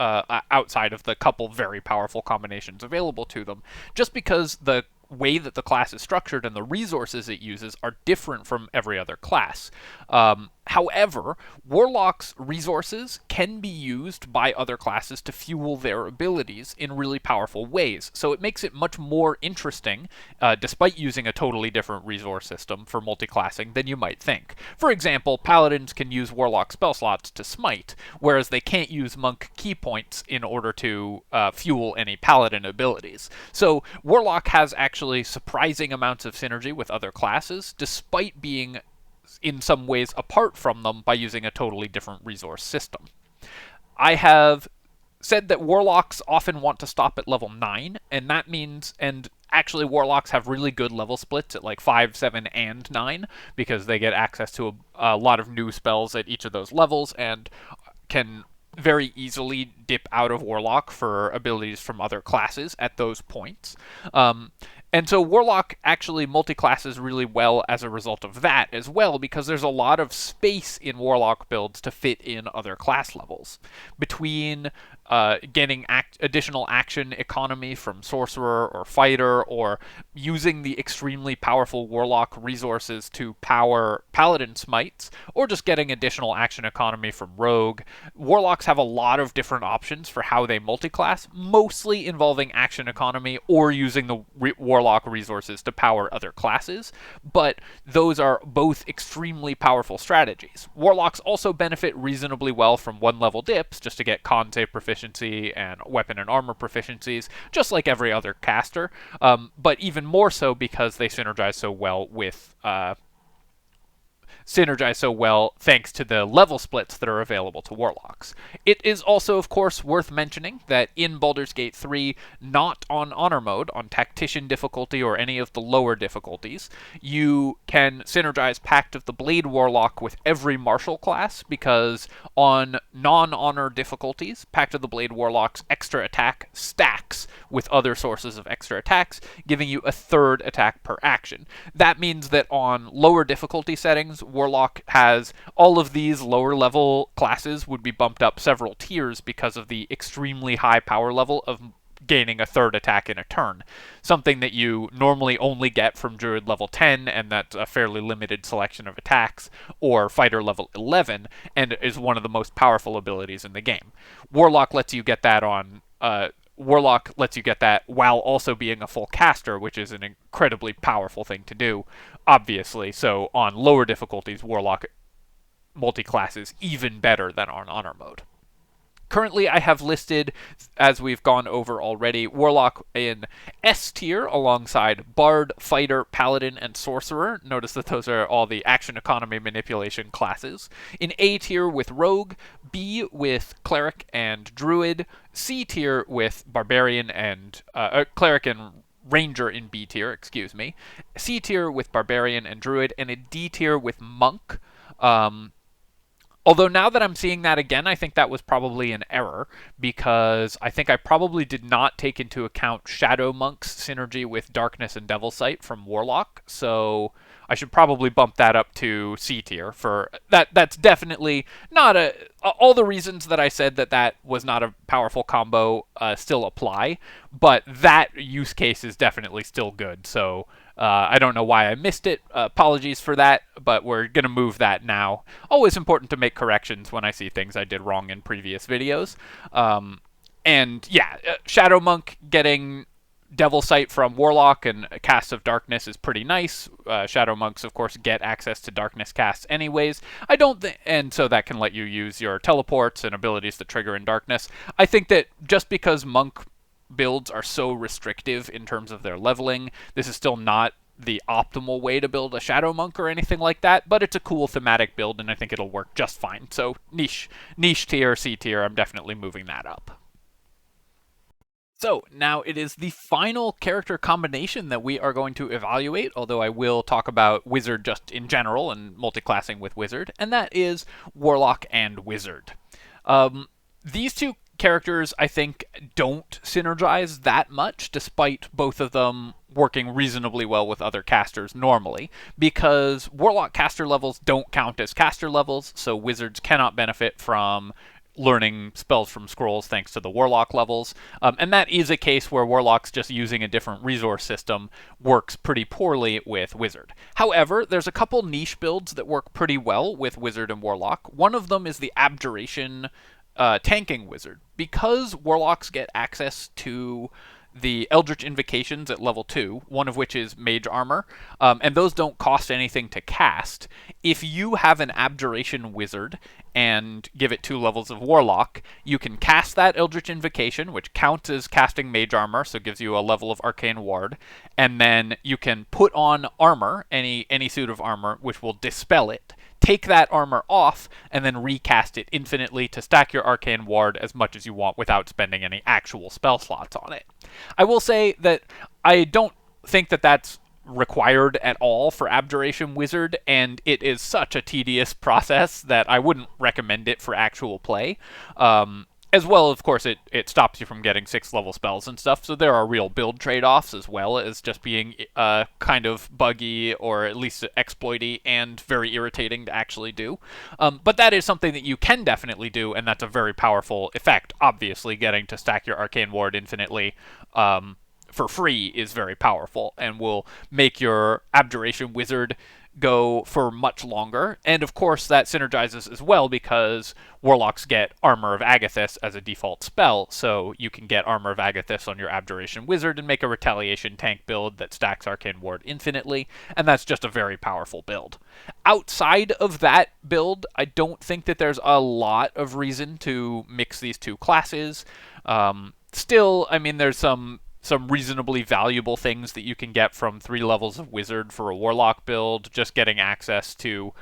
outside of the couple very powerful combinations available to them, just because the way that the class is structured and the resources it uses are different from every other class. However, Warlock's resources can be used by other classes to fuel their abilities in really powerful ways, so it makes it much more interesting, despite using a totally different resource system for multiclassing than you might think. For example, Paladins can use Warlock spell slots to smite, whereas they can't use Monk key points in order to fuel any Paladin abilities. So Warlock has actually surprising amounts of synergy with other classes, despite being in some ways apart from them by using a totally different resource system. I have said that Warlocks often want to stop at level 9, and that means, and actually Warlocks have really good level splits at like 5, 7, and 9, because they get access to a lot of new spells at each of those levels, and can very easily dip out of Warlock for abilities from other classes at those points. And so Warlock actually multiclasses really well as a result of that as well, because there's a lot of space in Warlock builds to fit in other class levels. Between getting additional action economy from Sorcerer or Fighter, or using the extremely powerful Warlock resources to power Paladin smites, or just getting additional action economy from Rogue, Warlocks have a lot of different options for how they multiclass, mostly involving action economy or using the Warlock resources to power other classes, but those are both extremely powerful strategies. Warlocks also benefit reasonably well from 1-level dips, just to get con save proficiency and weapon and armor proficiencies, just like every other caster, but even more so because they synergize so well with thanks to the level splits that are available to Warlocks. It is also, of course, worth mentioning that in Baldur's Gate 3, not on Honor Mode, on Tactician difficulty or any of the lower difficulties, you can synergize Pact of the Blade Warlock with every martial class, because on non-Honor difficulties, Pact of the Blade Warlock's extra attack stacks with other sources of extra attacks, giving you a 3rd attack per action. That means that on lower difficulty settings, Warlock has all of these lower level classes would be bumped up several tiers because of the extremely high power level of gaining a third attack in a turn. Something that you normally only get from Druid level 10, and that's a fairly limited selection of attacks, or Fighter level 11, and is one of the most powerful abilities in the game. Warlock lets you get that while also being a full caster, which is an incredibly powerful thing to do, obviously. So on lower difficulties, Warlock multi-class is even better than on Honor mode. Currently, I have listed, as we've gone over already, Warlock in S tier alongside Bard, Fighter, Paladin, and Sorcerer. Notice that those are all the action economy manipulation classes. In A tier with Rogue, B with Cleric and Druid, C tier with Barbarian and Cleric and Ranger in B tier, excuse me. C tier with Barbarian and Druid, and in D tier with Monk. Although now that I'm seeing that again, I think that was probably an error, because I think I probably did not take into account Shadow Monk's synergy with Darkness and Devil Sight from Warlock, so I should probably bump that up to C tier for that. That's definitely not all the reasons that I said that was not a powerful combo still apply, but that use case is definitely still good, so I don't know why I missed it. Apologies for that, but we're going to move that now. Always important to make corrections when I see things I did wrong in previous videos. And yeah, Shadow Monk getting Devil Sight from Warlock and Cast of Darkness is pretty nice. Shadow Monks, of course, get access to Darkness casts anyways. And so that can let you use your teleports and abilities that trigger in Darkness. I think that just because Monk builds are so restrictive in terms of their leveling, this is still not the optimal way to build a Shadow Monk or anything like that, but it's a cool thematic build, and I think it'll work just fine. So niche tier, C tier, I'm definitely moving that up. So now it is the final character combination that we are going to evaluate, although I will talk about Wizard just in general and multiclassing with Wizard, and that is Warlock and Wizard. These two characters, I think, don't synergize that much, despite both of them working reasonably well with other casters normally, because Warlock caster levels don't count as caster levels, so Wizards cannot benefit from learning spells from scrolls thanks to the Warlock levels, and that is a case where Warlock's just using a different resource system works pretty poorly with Wizard. However, there's a couple niche builds that work pretty well with Wizard and Warlock. One of them is the Abjuration tanking Wizard. Because Warlocks get access to the Eldritch Invocations at level 2, one of which is Mage Armor, and those don't cost anything to cast. If you have an Abjuration Wizard and give it 2 levels of Warlock, you can cast that Eldritch Invocation, which counts as casting Mage Armor, so gives you a level of Arcane Ward, and then you can put on armor, any suit of armor, which will dispel it. Take that armor off, and then recast it infinitely to stack your Arcane Ward as much as you want without spending any actual spell slots on it. I will say that I don't think that that's required at all for Abjuration Wizard, and it is such a tedious process that I wouldn't recommend it for actual play. As well, of course, it stops you from getting 6th-level spells and stuff, so there are real build trade-offs as well as just being kind of buggy or at least exploity and very irritating to actually do. But that is something that you can definitely do, and that's a very powerful effect. Obviously, getting to stack your Arcane Ward infinitely for free is very powerful and will make your Abjuration Wizard go for much longer, and of course that synergizes as well because Warlocks get Armor of Agathys as a default spell, so you can get Armor of Agathys on your Abjuration Wizard and make a Retaliation tank build that stacks Arcane Ward infinitely, and that's just a very powerful build. Outside of that build, I don't think that there's a lot of reason to mix these two classes. Still, I mean, there's some reasonably valuable things that you can get from 3 levels of Wizard for a Warlock build. Just getting access to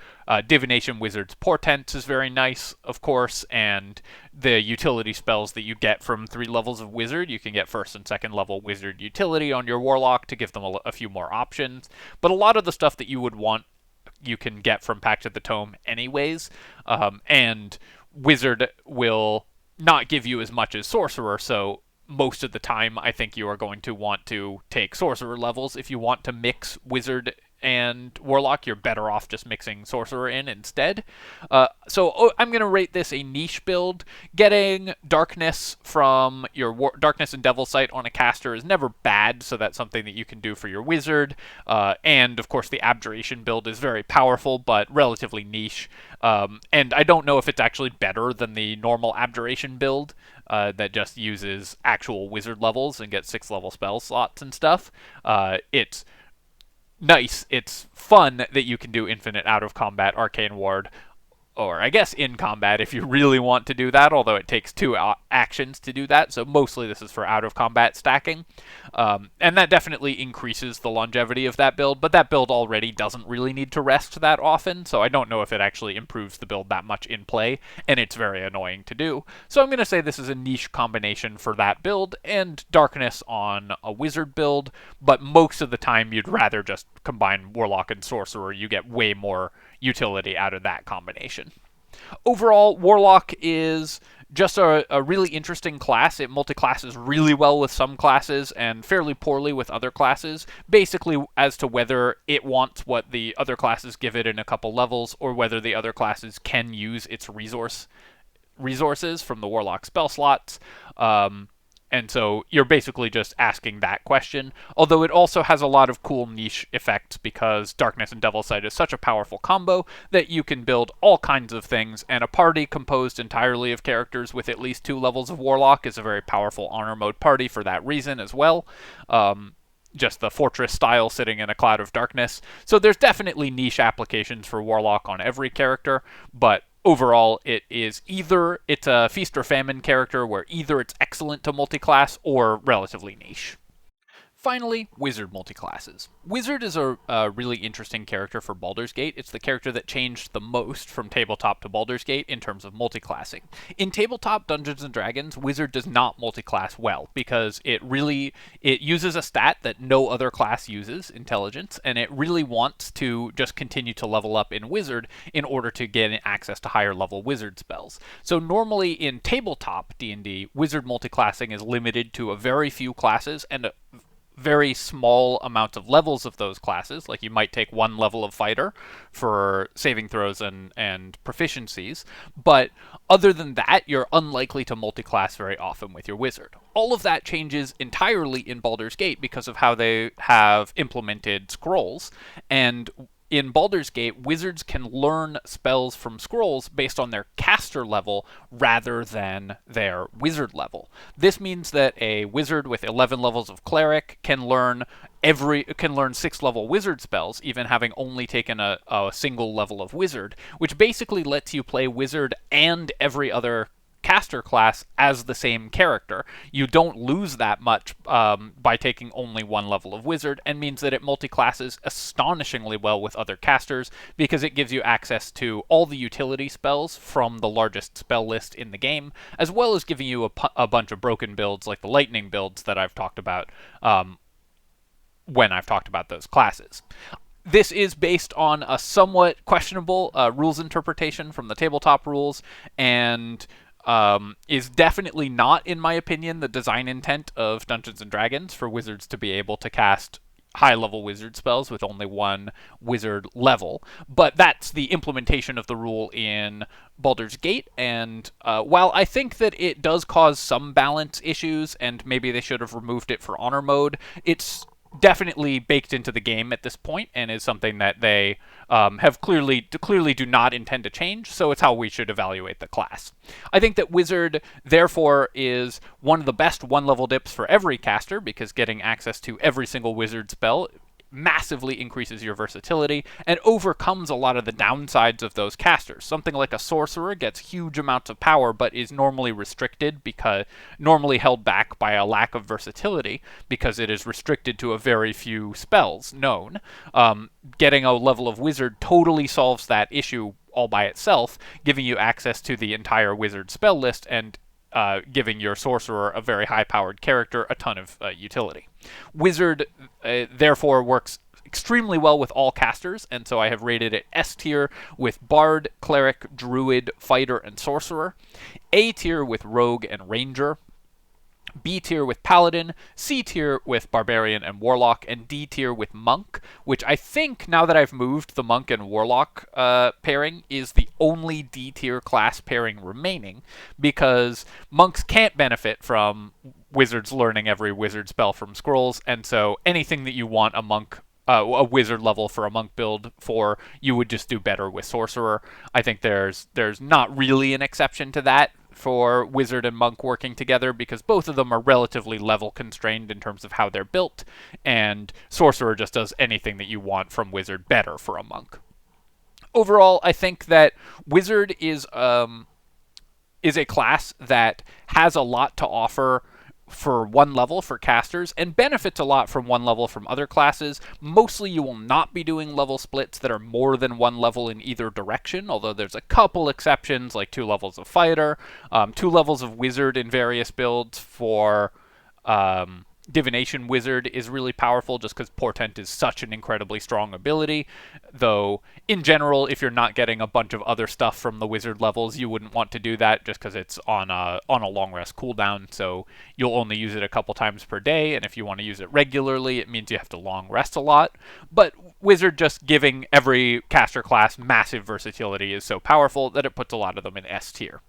Divination Wizard's Portents is very nice, of course, and the utility spells that you get from 3 levels of Wizard, you can get 1st and 2nd level Wizard utility on your Warlock to give them a few more options. But a lot of the stuff that you would want, you can get from Pact of the Tome anyways, and Wizard will not give you as much as Sorcerer, so most of the time, I think you are going to want to take Sorcerer levels if you want to mix Wizard and Warlock, you're better off just mixing Sorcerer in instead. I'm going to rate this a niche build. Getting Darkness from your Darkness and Devil Sight on a caster is never bad, so that's something that you can do for your Wizard. And, of course, the Abjuration build is very powerful, but relatively niche. And I don't know if it's actually better than the normal Abjuration build that just uses actual Wizard levels and gets 6-level spell slots and stuff. It's nice. It's fun that you can do infinite out-of-combat Arcane Ward, or I guess in combat if you really want to do that, although it takes 2 actions to do that, so mostly this is for out-of-combat stacking. And that definitely increases the longevity of that build, but that build already doesn't really need to rest that often, so I don't know if it actually improves the build that much in play, and it's very annoying to do. So I'm going to say this is a niche combination for that build, and Darkness on a Wizard build, but most of the time you'd rather just combine Warlock and Sorcerer. You get way more utility out of that combination. Overall, Warlock is just a really interesting class. It multiclasses really well with some classes and fairly poorly with other classes, basically as to whether it wants what the other classes give it in a couple levels, or whether the other classes can use its resources from the Warlock spell slots. And so you're basically just asking that question, although it also has a lot of cool niche effects because Darkness and Devil Sight is such a powerful combo that you can build all kinds of things, and a party composed entirely of characters with at least 2 levels of Warlock is a very powerful honor mode party for that reason as well. Just the fortress style sitting in a cloud of darkness. So there's definitely niche applications for Warlock on every character, but overall, it's a feast or famine character where either it's excellent to multiclass or relatively niche. Finally, Wizard multiclasses. Wizard is a really interesting character for Baldur's Gate. It's the character that changed the most from Tabletop to Baldur's Gate in terms of multiclassing. In Tabletop Dungeons & Dragons, Wizard does not multiclass well because it uses a stat that no other class uses, Intelligence, and it really wants to just continue to level up in Wizard in order to get access to higher level Wizard spells. So normally in Tabletop D&D, Wizard multiclassing is limited to a very few classes and a very small amounts of levels of those classes. Like you might take 1 level of fighter for saving throws and proficiencies, but other than that, you're unlikely to multiclass very often with your Wizard. All of that changes entirely in Baldur's Gate because of how they have implemented scrolls, and in Baldur's Gate, Wizards can learn spells from scrolls based on their caster level rather than their Wizard level. This means that a Wizard with 11 levels of Cleric can learn 6-level Wizard spells, even having only taken a single level of Wizard, which basically lets you play Wizard and every other caster class as the same character. You don't lose that much by taking only 1 level of Wizard, and means that it multiclasses astonishingly well with other casters because it gives you access to all the utility spells from the largest spell list in the game, as well as giving you a bunch of broken builds like the lightning builds that I've talked about when I've talked about those classes. This is based on a somewhat questionable rules interpretation from the tabletop rules, and is definitely not, in my opinion, the design intent of Dungeons & Dragons for Wizards to be able to cast high-level Wizard spells with only 1 Wizard level. But that's the implementation of the rule in Baldur's Gate, and while I think that it does cause some balance issues, and maybe they should have removed it for Honor Mode, it's definitely baked into the game at this point, and is something that they have clearly do not intend to change, so it's how we should evaluate the class. I think that Wizard, therefore, is one of the best 1-level dips for every caster, because getting access to every single Wizard spell massively increases your versatility and overcomes a lot of the downsides of those casters. Something like a Sorcerer gets huge amounts of power but is normally restricted, because normally held back by a lack of versatility because it is restricted to a very few spells known. Getting a level of Wizard totally solves that issue all by itself, giving you access to the entire Wizard spell list and giving your Sorcerer, a very high-powered character, a ton of utility. Wizard, therefore, works extremely well with all casters, and so I have rated it S tier with Bard, Cleric, Druid, Fighter, and Sorcerer, A tier with Rogue and Ranger, B tier with Paladin, C tier with Barbarian and Warlock, and D tier with Monk, which I think, now that I've moved the Monk and Warlock pairing, is the only D tier class pairing remaining, because Monks can't benefit from Wizards learning every Wizard spell from Scrolls, and so anything that you want a Wizard level for a Monk build for, you would just do better with Sorcerer. I think there's not really an exception to that for Wizard and Monk working together, because both of them are relatively level constrained in terms of how they're built, and Sorcerer just does anything that you want from Wizard better for a Monk. Overall, I think that Wizard is a class that has a lot to offer for one level for casters, and benefits a lot from one level from other classes. Mostly you will not be doing level splits that are more than one level in either direction, although there's a couple exceptions, like 2 levels of fighter, 2 levels of wizard in various builds. For Divination Wizard is really powerful just because Portent is such an incredibly strong ability, though in general, if you're not getting a bunch of other stuff from the Wizard levels, you wouldn't want to do that just because it's on a long rest cooldown, so you'll only use it a couple times per day, and if you want to use it regularly, it means you have to long rest a lot. But Wizard just giving every caster class massive versatility is so powerful that it puts a lot of them in S tier.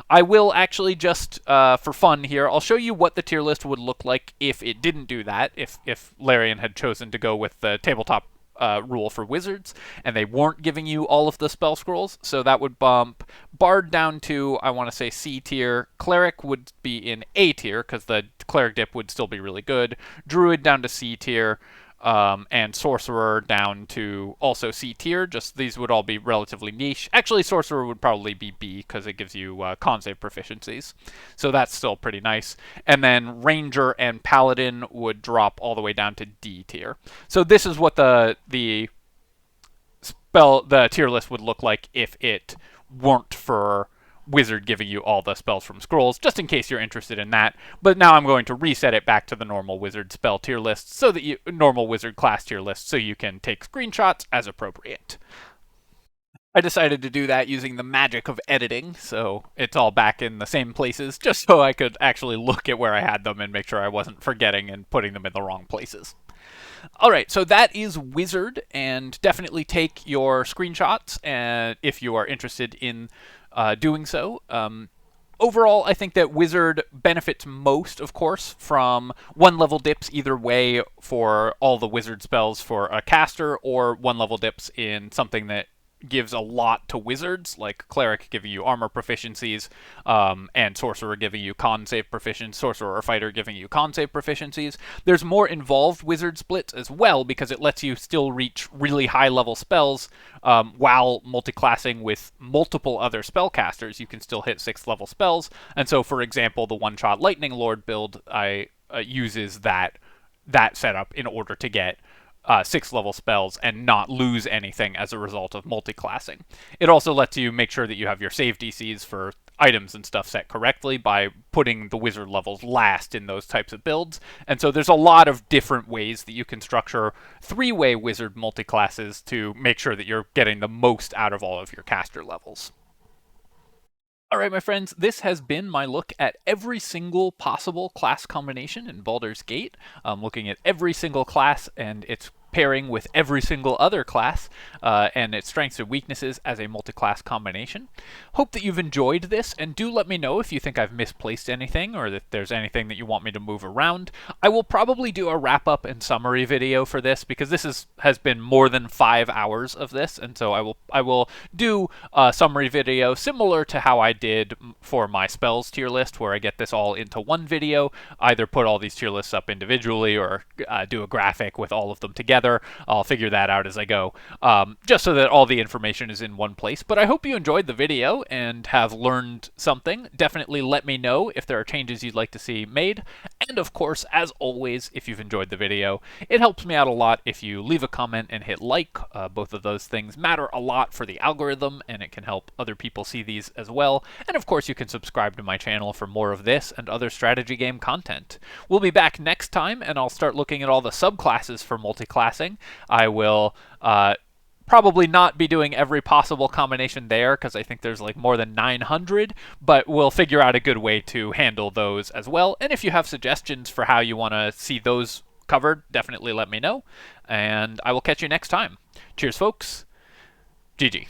I will actually just, for fun here, I'll show you what the tier list would look like if it didn't do that, if Larian had chosen to go with the tabletop rule for Wizards, and they weren't giving you all of the spell scrolls. So that would bump Bard down to, I want to say, C tier. Cleric would be in A tier, because the Cleric dip would still be really good. Druid down to C tier. And Sorcerer down to also C tier. Just these would all be relatively niche. Actually, Sorcerer would probably be B because it gives you con save proficiencies. So that's still pretty nice. And then Ranger and Paladin would drop all the way down to D tier. So this is what the tier list would look like if it weren't for Wizard giving you all the spells from Scrolls, just in case you're interested in that. But now I'm going to reset it back to the normal Wizard spell tier list, so that normal Wizard class tier list, so you can take screenshots as appropriate. I decided to do that using the magic of editing, so it's all back in the same places, just so I could actually look at where I had them and make sure I wasn't forgetting and putting them in the wrong places. Alright, so that is Wizard, and definitely take your screenshots if you are interested in doing so. Overall, I think that Wizard benefits most, of course, from 1-level dips either way for all the Wizard spells for a caster, or 1-level dips in something that gives a lot to Wizards, like Cleric giving you armor proficiencies, and Sorcerer giving you con save proficiencies, Sorcerer or Fighter giving you con save proficiencies. There's more involved Wizard splits as well, because it lets you still reach really high level spells while multiclassing with multiple other spellcasters. You can still hit 6th level spells, and so, for example, the one-shot Lightning Lord build uses that setup in order to get 6th level spells and not lose anything as a result of multiclassing. It also lets you make sure that you have your save DCs for items and stuff set correctly by putting the Wizard levels last in those types of builds. And so there's a lot of different ways that you can structure 3-way Wizard multiclasses to make sure that you're getting the most out of all of your caster levels. Alright, my friends, this has been my look at every single possible class combination in Baldur's Gate. Looking at every single class and its pairing with every single other class, and its strengths and weaknesses as a multi-class combination. Hope that you've enjoyed this, and do let me know if you think I've misplaced anything, or that there's anything that you want me to move around. I will probably do a wrap-up and summary video for this, because this has been more than 5 hours of this, and so I will do a summary video similar to how I did for my spells tier list, where I get this all into one video, either put all these tier lists up individually, or do a graphic with all of them together. I'll figure that out as I go, just so that all the information is in one place. But I hope you enjoyed the video and have learned something. Definitely let me know if there are changes you'd like to see made. And of course, as always, if you've enjoyed the video, it helps me out a lot if you leave a comment and hit like. Both of those things matter a lot for the algorithm, and it can help other people see these as well. And of course, you can subscribe to my channel for more of this and other strategy game content. We'll be back next time, and I'll start looking at all the subclasses for multiclassing. I will Probably not be doing every possible combination there because I think there's like more than 900, but we'll figure out a good way to handle those as well. And if you have suggestions for how you want to see those covered, definitely let me know. And I will catch you next time. Cheers, folks. GG.